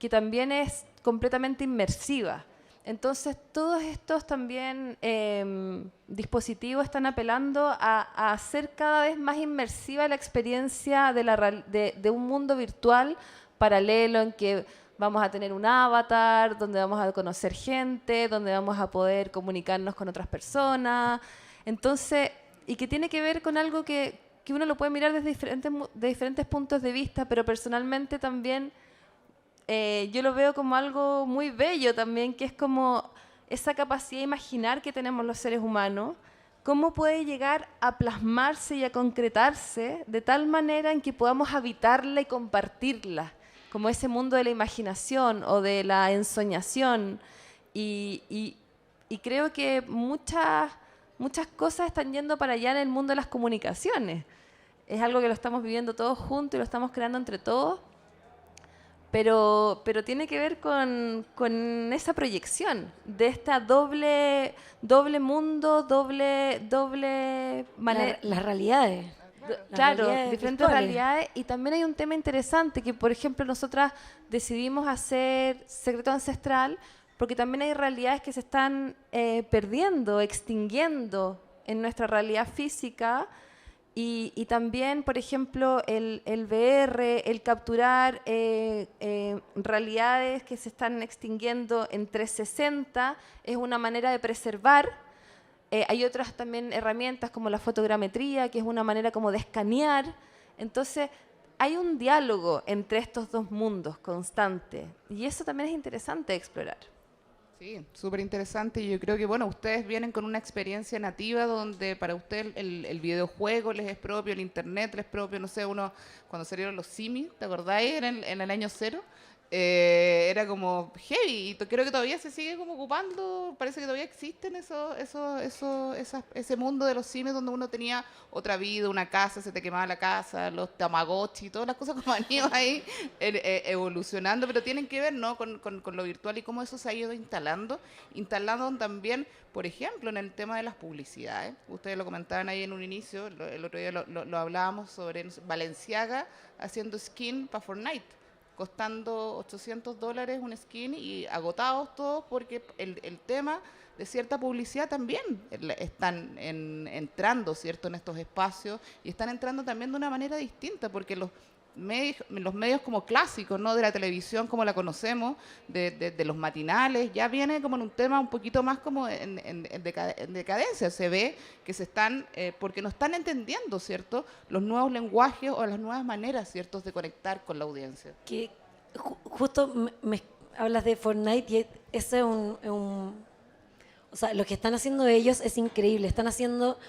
también es completamente inmersiva. Entonces, todos estos también dispositivos están apelando a hacer cada vez más inmersiva la experiencia de un mundo virtual paralelo, en que vamos a tener un avatar, donde vamos a conocer gente, donde vamos a poder comunicarnos con otras personas. Entonces, y que tiene que ver con algo que uno lo puede mirar desde diferentes puntos de vista, pero personalmente también yo lo veo como algo muy bello también, que es como esa capacidad de imaginar que tenemos los seres humanos, cómo puede llegar a plasmarse y a concretarse de tal manera en que podamos habitarla y compartirla, como ese mundo de la imaginación o de la ensoñación. Y creo que muchas cosas están yendo para allá en el mundo de las comunicaciones. Es algo que lo estamos viviendo todos juntos y lo estamos creando entre todos. Pero tiene que ver con esa proyección de esta doble mundo, doble manera. Las realidades. Claro, realidades diferentes virtuales. realidades. Y también hay un tema interesante, que por ejemplo nosotras decidimos hacer Secreto Ancestral porque también hay realidades que se están perdiendo, extinguiendo en nuestra realidad física. Y también, por ejemplo, el VR, el capturar realidades que se están extinguiendo en 360, es una manera de preservar. Hay otras también herramientas como la fotogrametría, que es una manera como de escanear. Entonces, hay un diálogo entre estos dos mundos constante y eso también es interesante de explorar. Sí, súper interesante. Y yo creo que, bueno, ustedes vienen con una experiencia nativa donde para ustedes el videojuego les es propio, el internet les es propio, no sé, uno, cuando salieron los simis, ¿te acordáis? En el año cero. Era como heavy y creo que todavía se sigue como ocupando, parece que todavía existen ese mundo de los simis donde uno tenía otra vida, una casa, se te quemaba la casa, los tamagotchi, todas las cosas como han ido ahí evolucionando, pero tienen que ver, ¿no?, con lo virtual y cómo eso se ha ido instalando también, por ejemplo, en el tema de las publicidades. Ustedes lo comentaban ahí en un inicio, el otro día lo hablábamos sobre, no sé, Balenciaga haciendo skin para Fortnite, costando $800 un skin y agotados todos porque el tema de cierta publicidad también están entrando, ¿cierto?, en estos espacios y están entrando también de una manera distinta porque los medios como clásicos, ¿no?, de la televisión como la conocemos, de los matinales, ya viene como en un tema un poquito más como en decadencia. Se ve que se están, porque no están entendiendo, ¿cierto?, los nuevos lenguajes o las nuevas maneras, ¿cierto?, de conectar con la audiencia. Que justo me hablas de Fortnite y ese es o sea, lo que están haciendo ellos es increíble. Están haciendo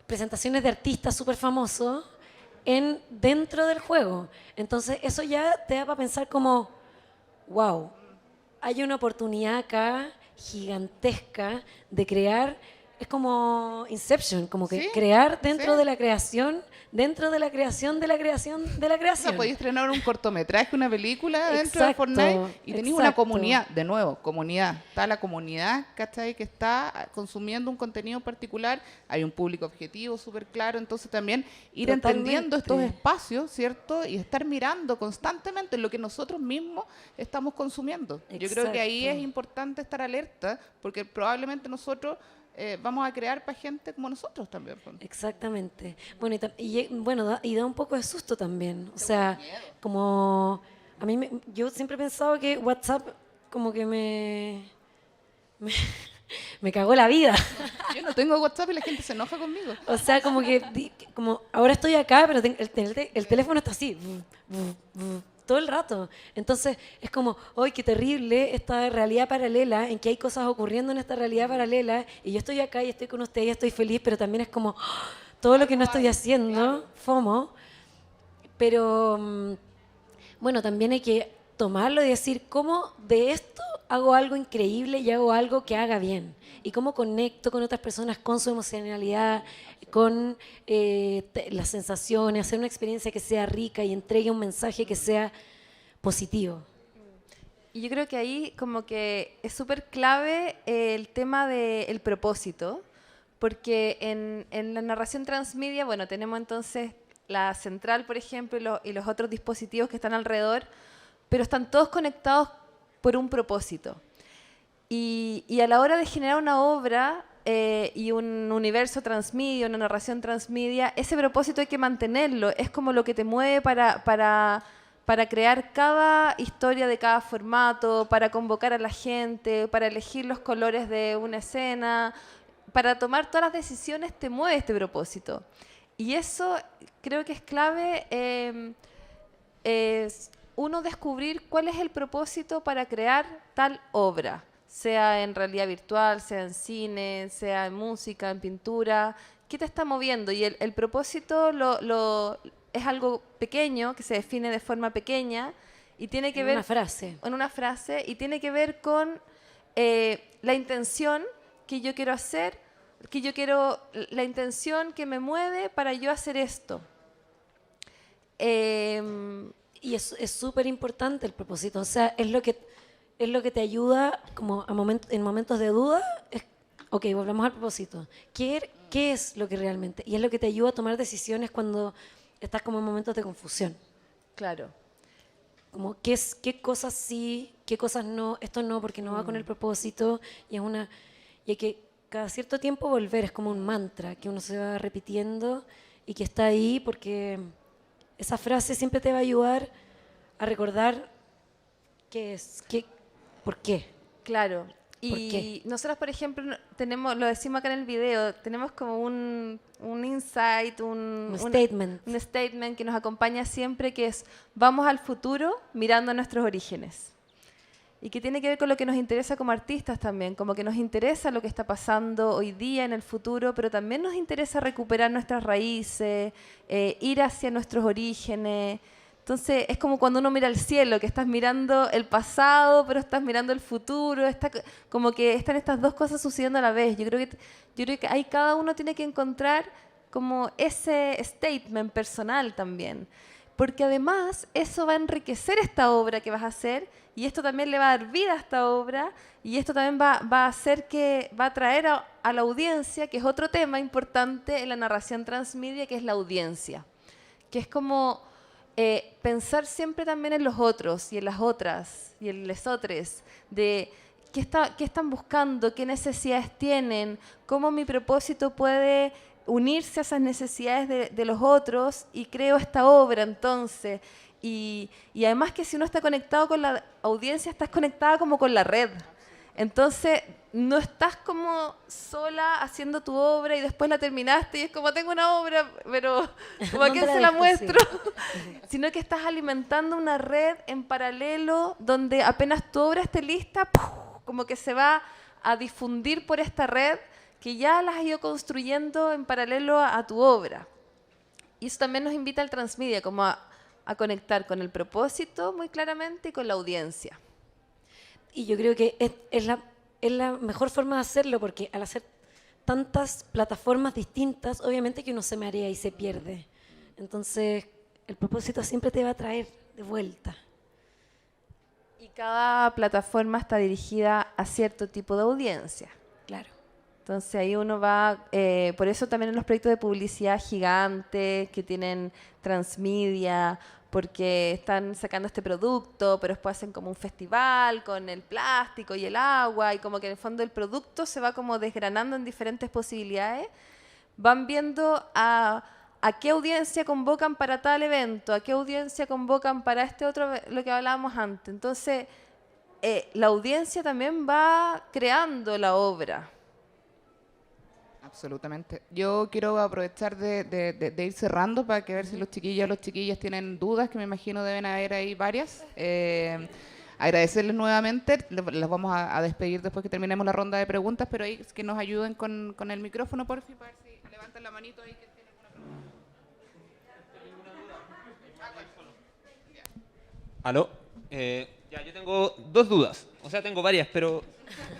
presentaciones de artistas súper famosos dentro del juego. Entonces eso ya te da para pensar como, wow, hay una oportunidad acá gigantesca de crear, es como Inception, como que Sí, crear dentro sí. de la creación, dentro de la creación, de la creación, de la O sea, creación. podéis estrenar un cortometraje, una película dentro de Exacto, Fortnite y tenéis una exacto. comunidad, de nuevo, comunidad. Está la comunidad, ¿cachai?, que está consumiendo un contenido particular, hay un público objetivo súper claro, entonces también ir entendiendo estos Totalmente. espacios, ¿cierto?, y estar mirando constantemente lo que nosotros mismos estamos consumiendo. Yo creo que ahí es Exacto. importante estar alerta, porque probablemente nosotros vamos a crear para gente como nosotros también. Pues. Exactamente. Bueno, y da un poco de susto también. O sea, como a mí yo siempre he pensado que WhatsApp como que me cagó la vida. Yo no tengo WhatsApp y la gente se enoja conmigo. O sea, como que como ahora estoy acá, pero el teléfono está así todo el rato. Entonces es como, ¡ay, qué terrible esta realidad paralela en que hay cosas ocurriendo en esta realidad paralela y yo estoy acá y estoy con usted y estoy feliz, pero también es como todo lo que no estoy haciendo, FOMO. Pero bueno, también hay que tomarlo y decir cómo de esto hago algo increíble y hago algo que haga bien. Y cómo conecto con otras personas, con su emocionalidad, con las sensaciones, hacer una experiencia que sea rica y entregue un mensaje que sea positivo. Y yo creo que ahí como que es súper clave el tema del propósito, porque en la narración transmedia, bueno, tenemos entonces la central, por ejemplo, y los otros dispositivos que están alrededor, pero están todos conectados por un propósito. Y a la hora de generar una obra y un universo transmedia, una narración transmedia, ese propósito hay que mantenerlo. Es como lo que te mueve para crear cada historia de cada formato, para convocar a la gente, para elegir los colores de una escena, para tomar todas las decisiones te mueve este propósito. Y eso creo que es clave, es uno descubrir cuál es el propósito para crear tal obra, sea en realidad virtual, sea en cine, sea en música, en pintura. ¿Qué te está moviendo? Y el propósito es algo pequeño, que se define de forma pequeña y tiene que ver... En una frase. Y tiene que ver con la intención que yo quiero hacer, la intención que me mueve para yo hacer esto. Y es súper importante el propósito. O sea, es lo que te ayuda como en momentos de duda. Ok, volvamos al propósito. ¿Qué es lo que realmente? Y es lo que te ayuda a tomar decisiones cuando estás como en momentos de confusión. Claro. Como qué cosas sí, qué cosas no, esto no, porque no va con el propósito. Y hay que cada cierto tiempo volver, es como un mantra que uno se va repitiendo y que está ahí porque esa frase siempre te va a ayudar a recordar qué es, por qué. Claro. ¿Por Y qué? nosotros, por ejemplo, tenemos, lo decimos acá en el video, tenemos como un insight, Un statement. un statement que nos acompaña siempre, que es: vamos al futuro mirando a nuestros orígenes. Y que tiene que ver con lo que nos interesa como artistas también, como que nos interesa lo que está pasando hoy día, en el futuro, pero también nos interesa recuperar nuestras raíces, ir hacia nuestros orígenes. Entonces es como cuando uno mira al cielo, que estás mirando el pasado, pero estás mirando el futuro, como que están estas dos cosas sucediendo a la vez. Yo creo que ahí cada uno tiene que encontrar como ese statement personal también, porque además eso va a enriquecer esta obra que vas a hacer, y esto también le va a dar vida a esta obra, y esto también va a hacer que va a atraer a la audiencia, que es otro tema importante en la narración transmedia, que es la audiencia, que es como pensar siempre también en los otros y en las otras y en les otres, de qué están buscando, qué necesidades tienen, cómo mi propósito puede unirse a esas necesidades de los otros, y creo esta obra entonces. Y además que si uno está conectado con la audiencia, estás conectada como con la red. Entonces no estás como sola haciendo tu obra y después la terminaste y es como: tengo una obra, pero ¿como a quién se la muestro? Sino que estás alimentando una red en paralelo, donde apenas tu obra esté lista, ¡puf!, como que se va a difundir por esta red que ya las has ido construyendo en paralelo a tu obra. Y eso también nos invita al transmedia, como a conectar con el propósito muy claramente y con la audiencia. Y yo creo que es la mejor forma de hacerlo, porque al hacer tantas plataformas distintas, obviamente que uno se marea y se pierde. Entonces, el propósito siempre te va a traer de vuelta. Y cada plataforma está dirigida a cierto tipo de audiencia. Claro. Entonces ahí uno va, por eso también en los proyectos de publicidad gigantes que tienen transmedia, porque están sacando este producto, pero después hacen como un festival con el plástico y el agua, y como que en el fondo el producto se va como desgranando en diferentes posibilidades. Van viendo a qué audiencia convocan para tal evento, a qué audiencia convocan para este otro, lo que hablábamos antes. Entonces, la audiencia también va creando la obra. Absolutamente. Yo quiero aprovechar de ir cerrando para que ver si los chiquillos o las chiquillas tienen dudas, que me imagino deben haber ahí varias. Agradecerles nuevamente. Les vamos a despedir después que terminemos la ronda de preguntas, pero ahí que nos ayuden con el micrófono, por fin, para ver si levantan la manito ahí. ¿Quién tiene alguna pregunta? ¿Aló? Ya, yo tengo dos dudas. O sea, tengo varias, pero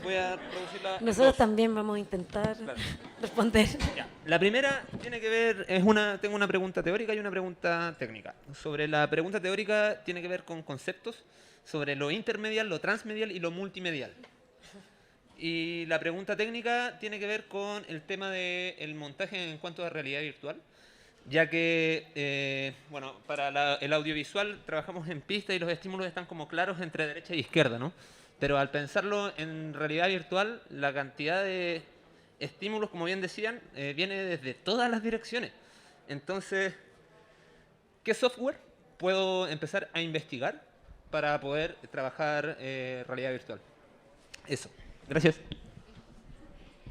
voy a reducirla. Nosotros también vamos a intentar responder. Ya. La primera tiene que ver, tengo una pregunta teórica y una pregunta técnica. Sobre la pregunta teórica tiene que ver con conceptos sobre lo intermedial, lo transmedial y lo multimedial. Y la pregunta técnica tiene que ver con el tema del montaje en cuanto a realidad virtual, ya que, bueno, para el audiovisual trabajamos en pista y los estímulos están como claros entre derecha e izquierda, ¿no? Pero al pensarlo en realidad virtual, la cantidad de estímulos, como bien decían, viene desde todas las direcciones. Entonces, ¿qué software puedo empezar a investigar para poder trabajar realidad virtual? Eso. Gracias.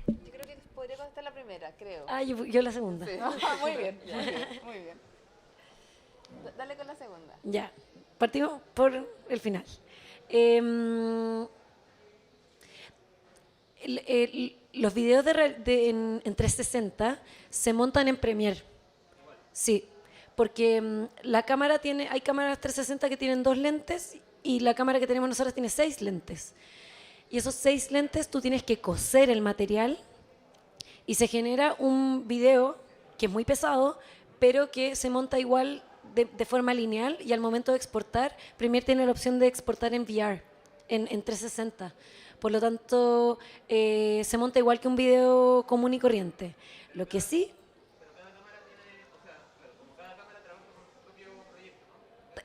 Yo creo que podría contestar la primera, creo. Ah, yo la segunda. Sí. Muy bien, muy bien. Dale con la segunda. Ya, partimos por el final. Los videos en 360 se montan en Premiere. Sí, porque hay cámaras 360 que tienen 2 lentes y la cámara que tenemos nosotros tiene 6 lentes. Y esos 6 lentes tú tienes que coser el material y se genera un video que es muy pesado, pero que se monta igual de forma lineal, y al momento de exportar, Premiere tiene la opción de exportar en VR, en 360. Por lo tanto, se monta igual que un video común y corriente. Lo que sí...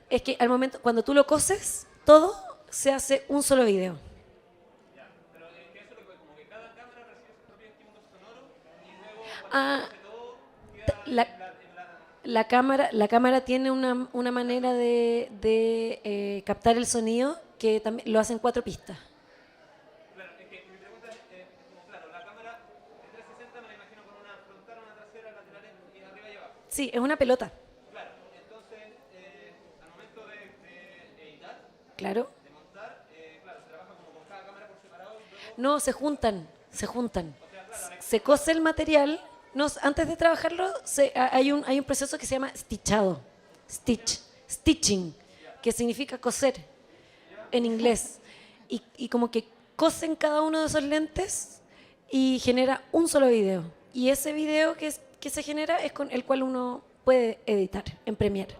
Es que al momento, cuando tú lo coses, todo se hace un solo video. La cámara tiene una manera de captar el sonido que también lo hacen 4 pistas. Claro, es que mi pregunta es como, claro, la cámara de 360 me la imagino con una frontal, una trasera, laterales y arriba y abajo. Sí, es una pelota. Claro, entonces, al momento de editar, Claro. de montar, claro, se trabaja como con cada cámara por separado y luego... No, se juntan. Se cose el material. No, antes de trabajarlo hay un proceso que se llama stitching, que significa coser en inglés. Y como que cosen cada uno de esos lentes y genera un solo video. Y ese video que se genera es con el cual uno puede editar en Premiere.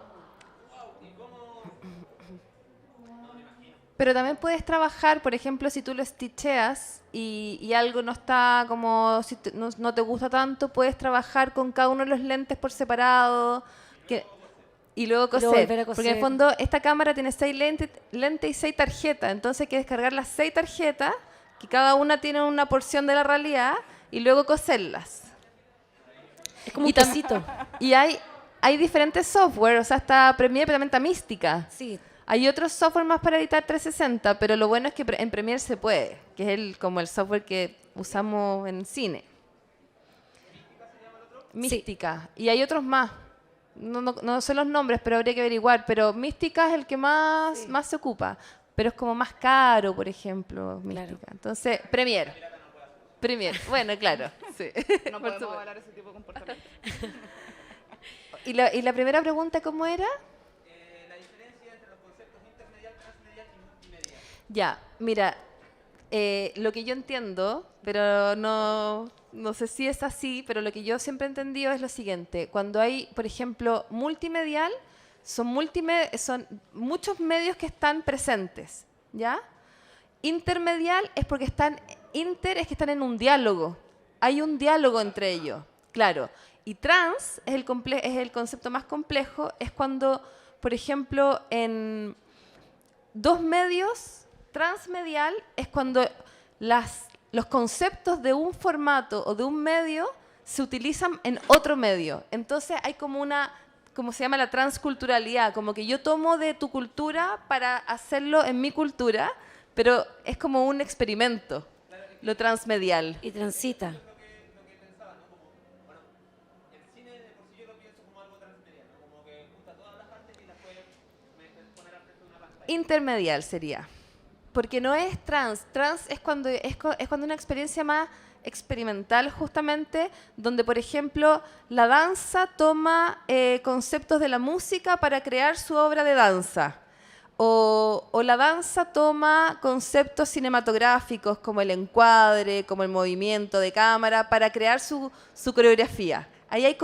Pero también puedes trabajar, por ejemplo, si tú lo stitcheas y algo no está como, si no te gusta tanto, puedes trabajar con cada uno de los lentes por separado y luego coser. volver a Porque en el coser. fondo esta cámara tiene 6 lentes y 6 tarjetas, entonces hay que descargar las 6 tarjetas, que cada una tiene una porción de la realidad, y luego coserlas. Es como un tam- quesito. Y hay diferentes software, o sea, está Premiere, pero también está Mística. Sí. Hay otros software más para editar 360, pero lo bueno es que en Premiere se puede, que es como el software que usamos en cine. Mística. Y hay otros más. No sé los nombres, pero habría que averiguar. Pero Mística es el que más se ocupa. Pero es como más caro, por ejemplo, Mística. Entonces, Premiere. Bueno, claro. Sí. No Por podemos supuesto. avalar ese tipo de comportamiento. ¿Y la primera pregunta cómo era? La diferencia entre los conceptos intermedial, transmedial y multimedial. Ya, mira, lo que yo entiendo, pero no sé si es así, pero lo que yo siempre he entendido es lo siguiente. Cuando hay, por ejemplo, multimedial, son muchos medios que están presentes, ¿ya? Intermedial es porque es que están en un diálogo. Hay un diálogo entre ellos, claro. Y trans es el concepto más complejo, es cuando, por ejemplo, en 2 medios, transmedial es cuando los conceptos de un formato o de un medio se utilizan en otro medio. Entonces hay como se llama la transculturalidad, como que yo tomo de tu cultura para hacerlo en mi cultura, pero es como un experimento, lo transmedial. Y transita. El cine de por sí yo lo pienso como algo transmedial, ¿no? Como que junta todas las artes y las puede poner al frente de una pantalla. Intermedial sería. Porque no es trans. Trans es cuando una experiencia más experimental, justamente, donde, por ejemplo, la danza toma conceptos de la música para crear su obra de danza. O la danza toma conceptos cinematográficos como el encuadre, como el movimiento de cámara, para crear su coreografía. Ahí es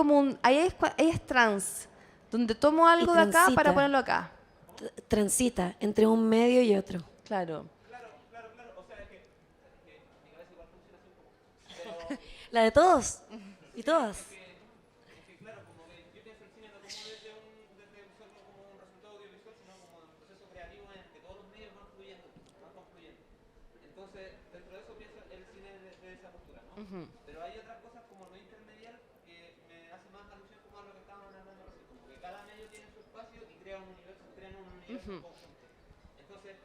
trans, donde tomo algo de acá transita. para ponerlo acá. Transita entre un medio y otro. Claro. O sea, que mi cabeza igual funciona así un poco. La de todos y todas. Es que claro, como que yo pienso el cine no como desde solo como un resultado audiovisual, sino como un proceso creativo en el que todos los medios van fluyendo, van confluyendo. Entonces, dentro de eso pienso el cine de esa postura, ¿no? Pero hay otras cosas como lo intermedial que me hace más alusión como a lo que estaban hablando recién, como que cada medio tiene su espacio y crean un universo conjunto. Entonces,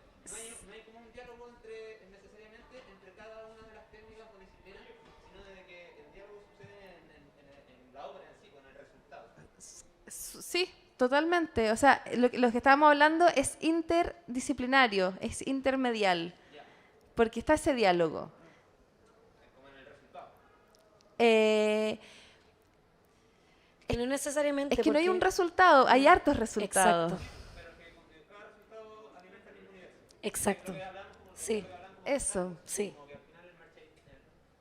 no hay como un diálogo necesariamente entre cada una de las técnicas o disciplinas, sino de que el diálogo sucede en la obra en sí, con el resultado. Sí, totalmente. O sea, lo que estábamos hablando es interdisciplinario, es intermedial, porque está ese diálogo. Como en el resultado. Que no necesariamente. Es que no hay porque- un resultado, hay hartos resultados. Exacto. Exacto. Sí, Eso, sí. Como que al final el merchandising,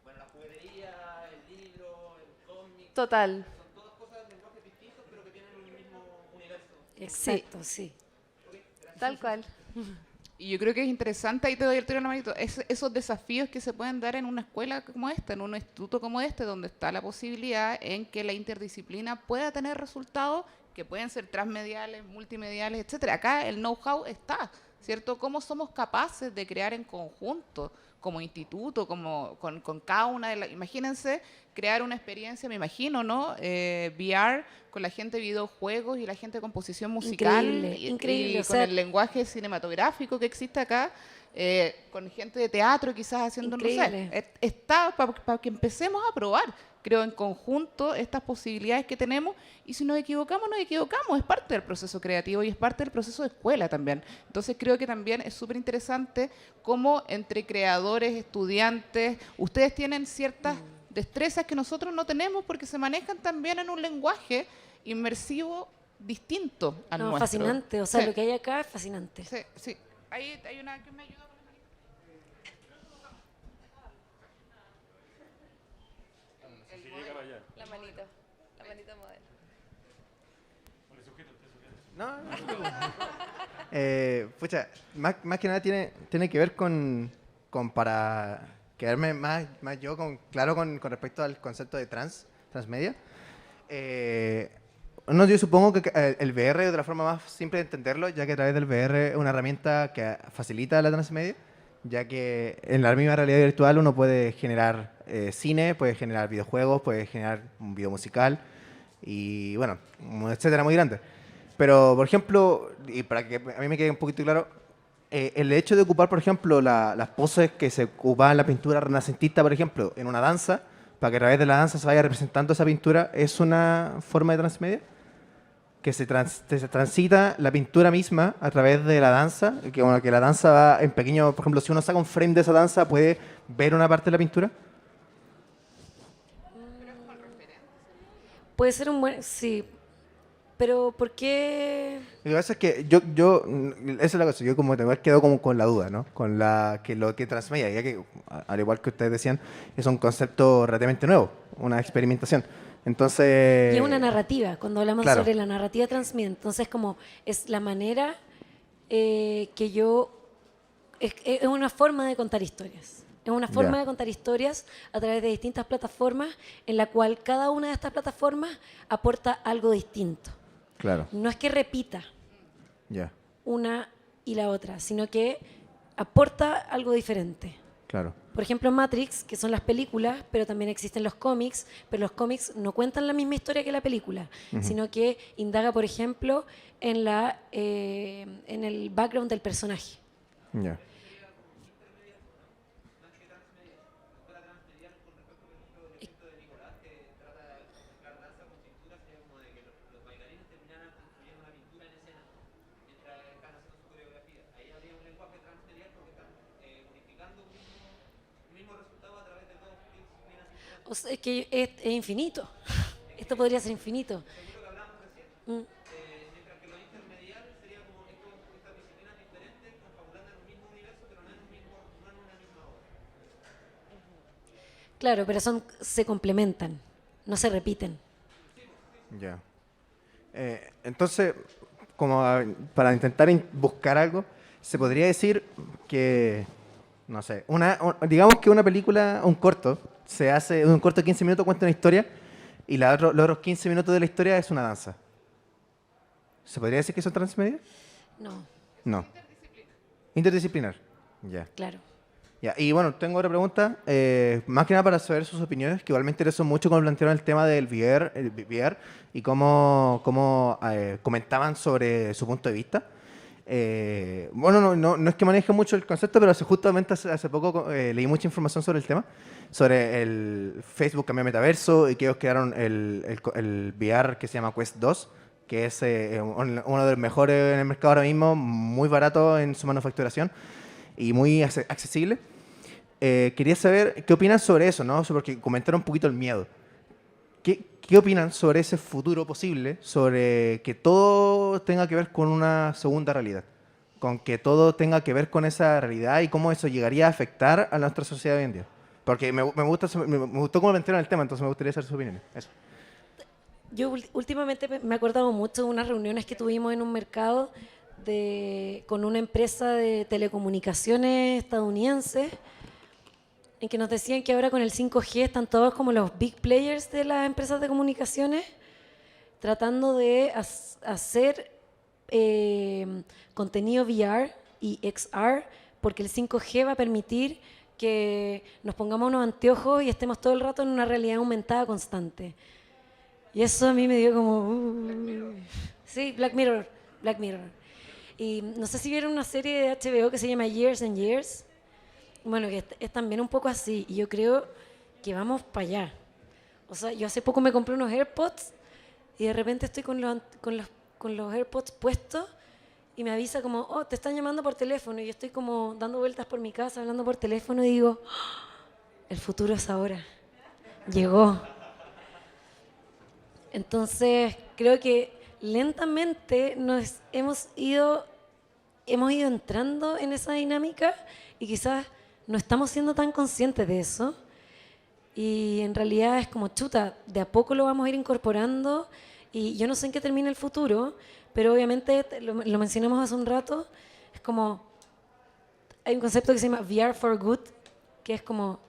bueno, la juguetería, el libro, el cómic, total. son todas cosas de lenguajes distintos, pero que tienen un mismo universo. Exacto, sí. Tal cual. Y yo creo que es interesante, ahí te doy el tiro en la manito, esos desafíos que se pueden dar en una escuela como esta, en un instituto como este, donde está la posibilidad en que la interdisciplina pueda tener resultados que pueden ser transmediales, multimediales, etcétera. Acá el know-how está, ¿cierto? ¿Cómo somos capaces de crear en conjunto, como instituto, como con cada una de las... Imagínense crear una experiencia, me imagino, ¿no? VR con la gente de videojuegos y la gente de composición musical. Increíble, increíble. Y con el lenguaje cinematográfico que existe acá, con gente de teatro quizás haciendo, Increíble. no sé, está para que empecemos a probar, creo, en conjunto estas posibilidades que tenemos, y si nos equivocamos, es parte del proceso creativo y es parte del proceso de escuela también. Entonces creo que también es súper interesante cómo entre creadores, estudiantes, ustedes tienen ciertas destrezas que nosotros no tenemos porque se manejan también en un lenguaje inmersivo distinto al No, nuestro. fascinante. O sea, Sí, lo que hay acá es fascinante. sí, sí. Ahí hay una que me ayuda con la manito. La manito modelo. Pucha, más que nada tiene que ver con para quedarme más yo claro con respecto al concepto de transmedia. No, yo supongo que el VR es otra forma más simple de entenderlo, ya que a través del VR es una herramienta que facilita la transmedia, ya que en la misma realidad virtual uno puede generar cine, puede generar videojuegos, puede generar un video musical y bueno, un etcétera muy grande. Pero, por ejemplo, y para que a mí me quede un poquito claro, el hecho de ocupar, por ejemplo, las poses que se ocupaban en la pintura renacentista, por ejemplo, en una danza, para que a través de la danza se vaya representando esa pintura, ¿es una forma de transmedia? Que se transita la pintura misma a través de la danza, que, bueno, que la danza va en pequeño, por ejemplo, si uno saca un frame de esa danza, ¿puede ver una parte de la pintura? Puede ser un buen... Sí. Pero, ¿por qué...? Lo que pasa es que esa es la cosa, yo como igual quedo como con la duda, ¿no? Con lo que transmedia, ya que, al igual que ustedes decían, es un concepto relativamente nuevo, una experimentación. Entonces... Y es una narrativa, cuando hablamos claro. sobre la narrativa transmedia. Entonces, como es la manera que yo... Es una forma de contar historias. Es una forma Ya. de contar historias a través de distintas plataformas en la cual cada una de estas plataformas aporta algo distinto. Claro, No es que repita ya, una y la otra, sino que aporta algo diferente. claro. Por ejemplo, Matrix, que son las películas, pero también existen los cómics, pero los cómics no cuentan la misma historia que la película, sino que indaga, por ejemplo, en el background del personaje. Ya. O sea, es que es infinito. Esto podría ser infinito. Mm. Claro, pero se complementan, no se repiten. Ya. Entonces, para intentar buscar algo, se podría decir que, no sé, digamos que una película, un corto de 15 minutos cuenta una historia y los otros 15 minutos de la historia es una danza. ¿Se podría decir que son transmedia? No, No. Interdisciplinar. Ya. claro. Ya, y bueno, tengo otra pregunta, más que nada para saber sus opiniones, que igual me interesó mucho cuando plantearon el tema del VR y cómo comentaban sobre su punto de vista. Bueno, no es que maneje mucho el concepto, pero justamente hace poco leí mucha información sobre el tema, sobre el Facebook Cambia Metaverso y que ellos crearon el VR que se llama Quest 2, que es uno de los mejores en el mercado ahora mismo, muy barato en su manufacturación y muy accesible. Quería saber qué opinan sobre eso, ¿no? Porque comentaron un poquito el miedo. ¿Qué opinan sobre ese futuro posible, sobre que todo tenga que ver con una segunda realidad? Con que todo tenga que ver con esa realidad y cómo eso llegaría a afectar a nuestra sociedad hoy en día. Porque me gustó cómo plantearon el tema, entonces me gustaría saber sus opiniones. Eso. Yo últimamente me he acordado mucho de unas reuniones que tuvimos en un mercado con una empresa de telecomunicaciones estadounidense, en que nos decían que ahora con el 5G están todos como los big players de las empresas de comunicaciones tratando de hacer contenido VR y XR, porque el 5G va a permitir que nos pongamos unos anteojos y estemos todo el rato en una realidad aumentada constante. Y eso a mí me dio como... Sí, Black Mirror, Black Mirror. Y no sé si vieron una serie de HBO que se llama Years and Years. Bueno, que es también un poco así. Y yo creo que vamos para allá. O sea, yo hace poco me compré unos AirPods y de repente estoy con los AirPods puestos y me avisa como, oh, te están llamando por teléfono. Y yo estoy como dando vueltas por mi casa, hablando por teléfono y digo, "Oh, el futuro es ahora. Llegó". Entonces, creo que lentamente hemos ido entrando en esa dinámica y quizás no estamos siendo tan conscientes de eso. Y en realidad es como, chuta, de a poco lo vamos a ir incorporando y yo no sé en qué termina el futuro, pero obviamente lo mencionamos hace un rato, es como, hay un concepto que se llama VR for Good, que es como,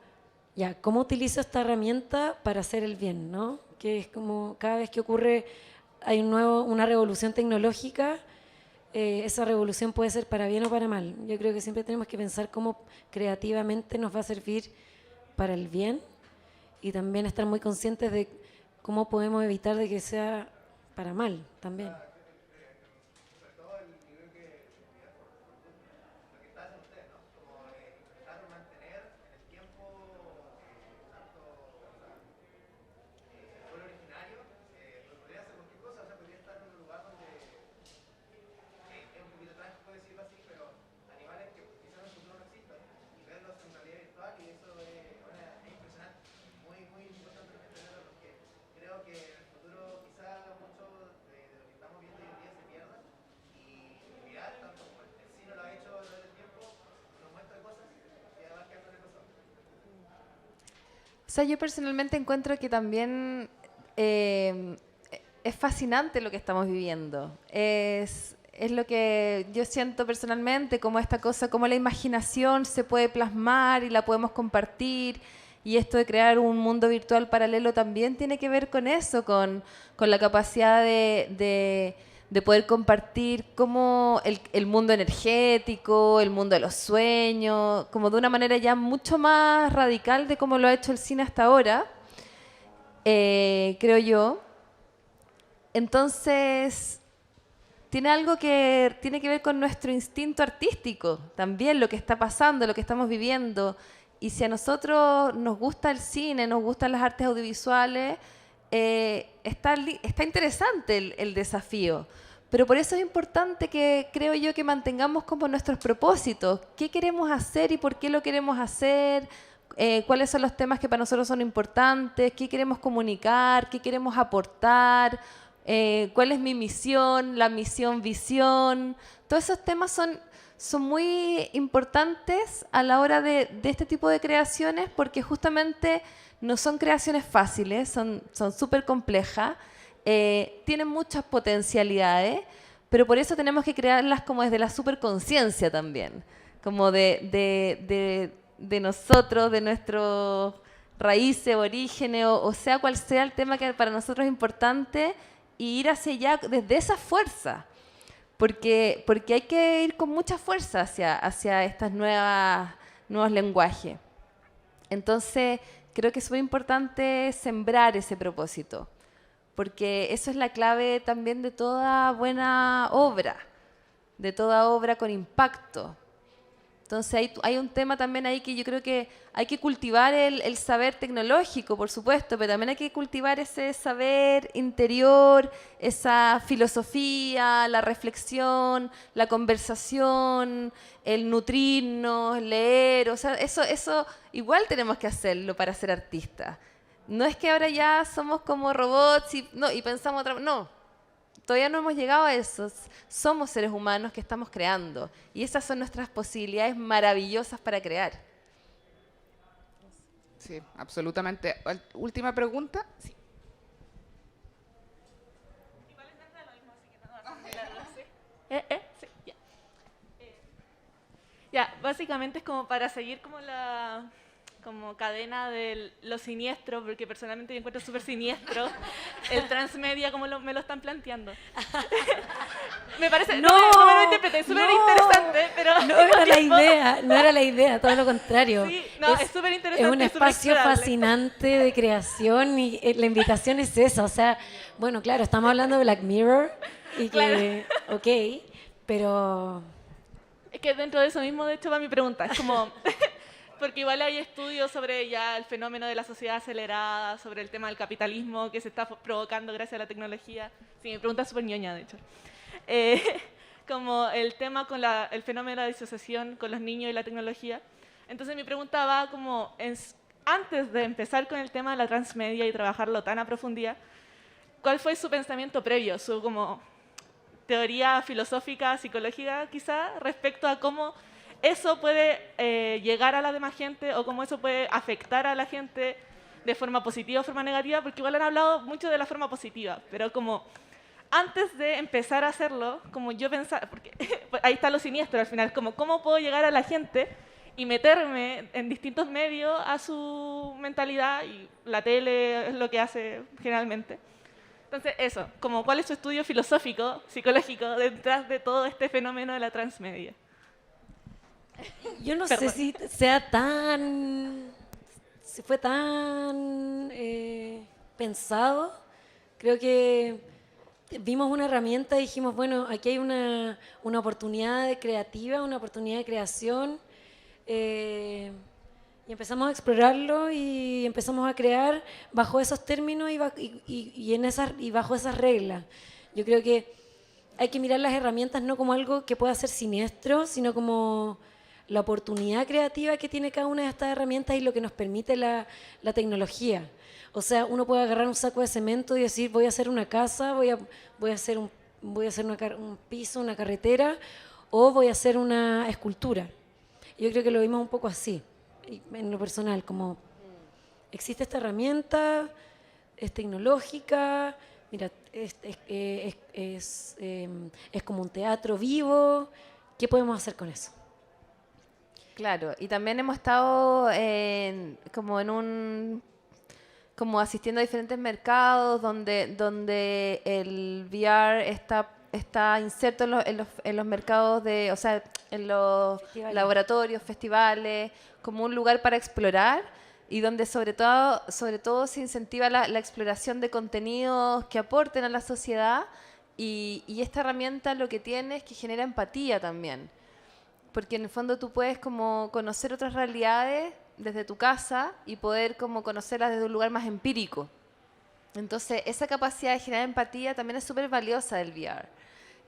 ya, ¿cómo utilizo esta herramienta para hacer el bien, ¿no? Que es como cada vez que ocurre, hay una revolución tecnológica, esa revolución puede ser para bien o para mal. Yo creo que siempre tenemos que pensar cómo creativamente nos va a servir para el bien y también estar muy conscientes de cómo podemos evitar de que sea para mal también. O sea, yo personalmente encuentro que también es fascinante lo que estamos viviendo. Es lo que yo siento personalmente, como esta cosa, como la imaginación se puede plasmar y la podemos compartir. Y esto de crear un mundo virtual paralelo también tiene que ver con eso, con la capacidad de poder compartir como el mundo energético, el mundo de los sueños, como de una manera ya mucho más radical de cómo lo ha hecho el cine hasta ahora, creo yo. Entonces, tiene algo que tiene que ver con nuestro instinto artístico, también lo que está pasando, lo que estamos viviendo. Y si a nosotros nos gusta el cine, nos gustan las artes audiovisuales, está interesante el desafío. Pero por eso es importante que creo yo que mantengamos como nuestros propósitos. ¿Qué queremos hacer y por qué lo queremos hacer? ¿Cuáles son los temas que para nosotros son importantes? ¿Qué queremos comunicar? ¿Qué queremos aportar? ¿Cuál es mi misión? La misión, visión. Todos esos temas son muy importantes a la hora de este tipo de creaciones porque justamente no son creaciones fáciles, son súper complejas, tienen muchas potencialidades, pero por eso tenemos que crearlas como desde la superconciencia también, como de nosotros, de nuestros raíces, orígenes, o sea cual sea el tema que para nosotros es importante, y ir hacia allá desde esa fuerza. Porque hay que ir con mucha fuerza hacia estos nuevos lenguajes. Entonces, creo que es muy importante sembrar ese propósito, porque eso es la clave también de toda buena obra, de toda obra con impacto. Entonces, hay un tema también ahí que yo creo que hay que cultivar el saber tecnológico, por supuesto, pero también hay que cultivar ese saber interior, esa filosofía, la reflexión, la conversación, el nutrirnos, leer. O sea, eso igual tenemos que hacerlo para ser artistas. No es que ahora ya somos como robots y pensamos otra... No. Todavía no hemos llegado a eso. Somos seres humanos que estamos creando. Y esas son nuestras posibilidades maravillosas para crear. Sí, absolutamente. Última pregunta. Sí. Sí, ya. Ya, básicamente es como para seguir como como cadena de lo siniestro, porque personalmente yo encuentro súper siniestro el transmedia como me lo están planteando. Me parece, no me lo interpreté, súper interesante, pero... No era la idea, todo lo contrario. Sí, no, es súper interesante. Es un espacio fascinante de creación y la invitación es esa, o sea, bueno, claro, estamos hablando de Black Mirror y que, claro. ok, pero... Es que dentro de eso mismo, de hecho, va mi pregunta. Es como, porque igual hay estudios sobre ya el fenómeno de la sociedad acelerada, sobre el tema del capitalismo que se está provocando gracias a la tecnología. Sí, mi pregunta es súper ñoña, de hecho. Como el tema con el fenómeno de la disociación con los niños y la tecnología. Entonces mi pregunta va como, antes de empezar con el tema de la transmedia y trabajarlo tan a profundidad, ¿cuál fue su pensamiento previo, su como teoría filosófica, psicológica quizá, respecto a cómo eso puede llegar a la demás gente o cómo eso puede afectar a la gente de forma positiva o forma negativa? Porque igual han hablado mucho de la forma positiva, pero como antes de empezar a hacerlo, como yo pensaba, porque ahí está lo siniestro al final, como cómo puedo llegar a la gente y meterme en distintos medios a su mentalidad, y la tele es lo que hace generalmente. Entonces, eso, como cuál es su estudio filosófico, psicológico, detrás de todo este fenómeno de la transmedia. Yo no sé si fue tan pensado. Creo que vimos una herramienta y dijimos, bueno, aquí hay una oportunidad creativa, una oportunidad de creación. Y empezamos a explorarlo y empezamos a crear bajo esos términos y bajo esas reglas. Yo creo que hay que mirar las herramientas no como algo que pueda ser siniestro, sino como la oportunidad creativa que tiene cada una de estas herramientas y lo que nos permite la tecnología. O sea, uno puede agarrar un saco de cemento y decir, voy a hacer una casa, voy a hacer un piso, una carretera, o voy a hacer una escultura. Yo creo que lo vimos un poco así, en lo personal, como existe esta herramienta, es tecnológica, mira, es como un teatro vivo, ¿qué podemos hacer con eso? Claro, y también hemos estado como asistiendo a diferentes mercados donde el VR está inserto en los mercados o sea, en los laboratorios, festivales, como un lugar para explorar y donde sobre todo se incentiva la exploración de contenidos que aporten a la sociedad y esta herramienta lo que tiene es que genera empatía también, porque en el fondo tú puedes como conocer otras realidades desde tu casa y poder como conocerlas desde un lugar más empírico. Entonces, esa capacidad de generar empatía también es súper valiosa del VR.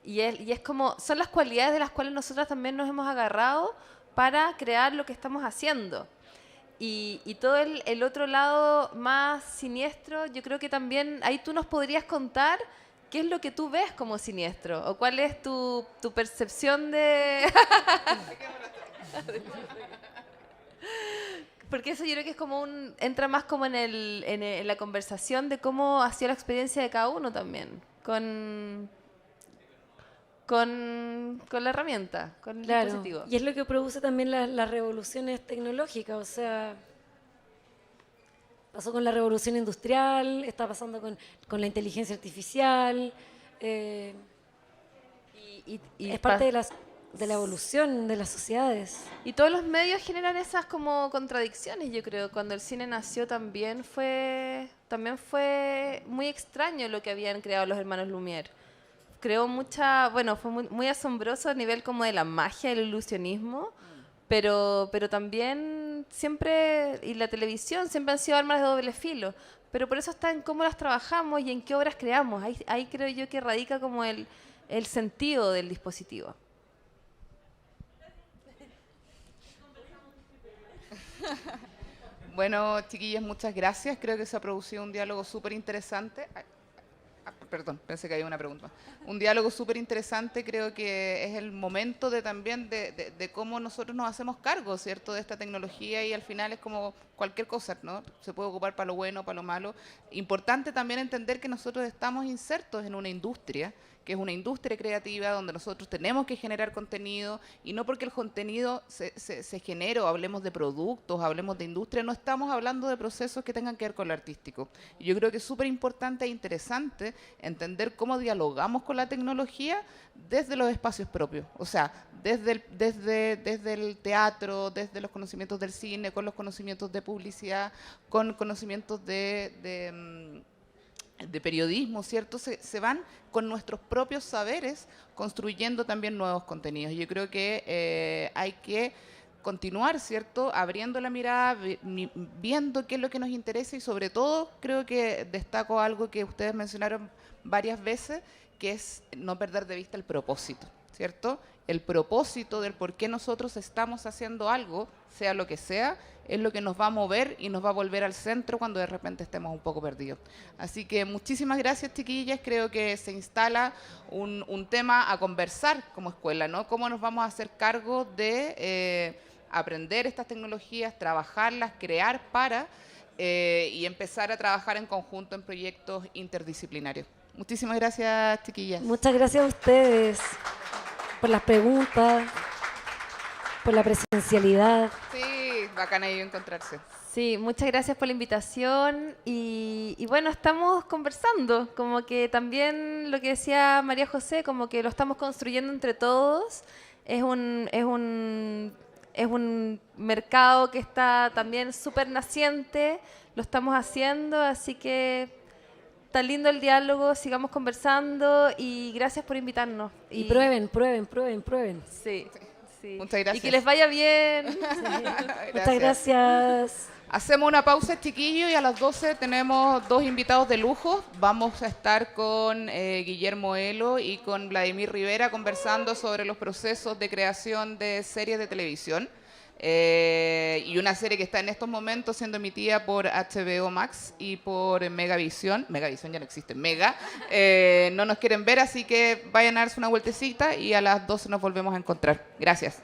Y es como, son las cualidades de las cuales nosotros también nos hemos agarrado para crear lo que estamos haciendo. Y todo el otro lado más siniestro, yo creo que también ahí tú nos podrías contar qué es lo que tú ves como siniestro o cuál es tu percepción de... Porque eso yo creo que es como entra más como en la conversación de cómo ha sido la experiencia de cada uno también, con la herramienta, con el dispositivo. Y es lo que produce también las revoluciones tecnológicas, o sea, pasó con la revolución industrial, está pasando con la inteligencia artificial, es parte de la evolución de las sociedades. Y todos los medios generan esas como contradicciones, yo creo. Cuando el cine nació también fue muy extraño lo que habían creado los hermanos Lumière. Fue muy asombroso a nivel como de la magia y el ilusionismo, pero también siempre, y la televisión siempre han sido armas de doble filo, pero por eso está en cómo las trabajamos y en qué obras creamos. Ahí creo yo que radica como el sentido del dispositivo. Bueno, chiquillas, muchas gracias. Creo que se ha producido un diálogo súper interesante. Perdón, pensé que había una pregunta. Un diálogo súper interesante, creo que es el momento también de cómo nosotros nos hacemos cargo, ¿cierto?, de esta tecnología, y al final es como cualquier cosa, ¿no? Se puede ocupar para lo bueno, para lo malo. Importante también entender que nosotros estamos insertos en una industria que es una industria creativa donde nosotros tenemos que generar contenido, y no porque el contenido se genere o hablemos de productos, hablemos de industria, no estamos hablando de procesos que tengan que ver con lo artístico. Y yo creo que es súper importante e interesante entender cómo dialogamos con la tecnología desde los espacios propios, o sea, desde el teatro, desde los conocimientos del cine, con los conocimientos de publicidad, con conocimientos de periodismo, ¿cierto? Se van con nuestros propios saberes construyendo también nuevos contenidos. Yo creo que hay que continuar, ¿cierto? Abriendo la mirada, viendo qué es lo que nos interesa, y sobre todo creo que destaco algo que ustedes mencionaron varias veces, que es no perder de vista el propósito, ¿cierto? El propósito del por qué nosotros estamos haciendo algo, sea lo que sea, es lo que nos va a mover y nos va a volver al centro cuando de repente estemos un poco perdidos. Así que muchísimas gracias, chiquillas. Creo que se instala un tema a conversar como escuela, ¿no? Cómo nos vamos a hacer cargo de aprender estas tecnologías, trabajarlas, crear para y empezar a trabajar en conjunto en proyectos interdisciplinarios. Muchísimas gracias, chiquillas. Muchas gracias a ustedes por las preguntas, por la presencialidad. Sí, bacán ahí encontrarse. Sí, muchas gracias por la invitación y bueno, estamos conversando, como que también lo que decía María José, como que lo estamos construyendo entre todos. Es un mercado que está también súper naciente, lo estamos haciendo, así que está lindo el diálogo, sigamos conversando y gracias por invitarnos. Y prueben. Sí, sí. Muchas gracias. Y que les vaya bien. Muchas gracias. Hacemos una pausa, chiquillos, y a las 12 tenemos 2 invitados de lujo. Vamos a estar con Guillermo Elo y con Vladimir Rivera conversando sobre los procesos de creación de series de televisión. Y una serie que está en estos momentos siendo emitida por HBO Max y por Megavisión. Megavisión ya no existe, Mega. No nos quieren ver, así que vayan a darse una vueltecita y a las 12 nos volvemos a encontrar. Gracias.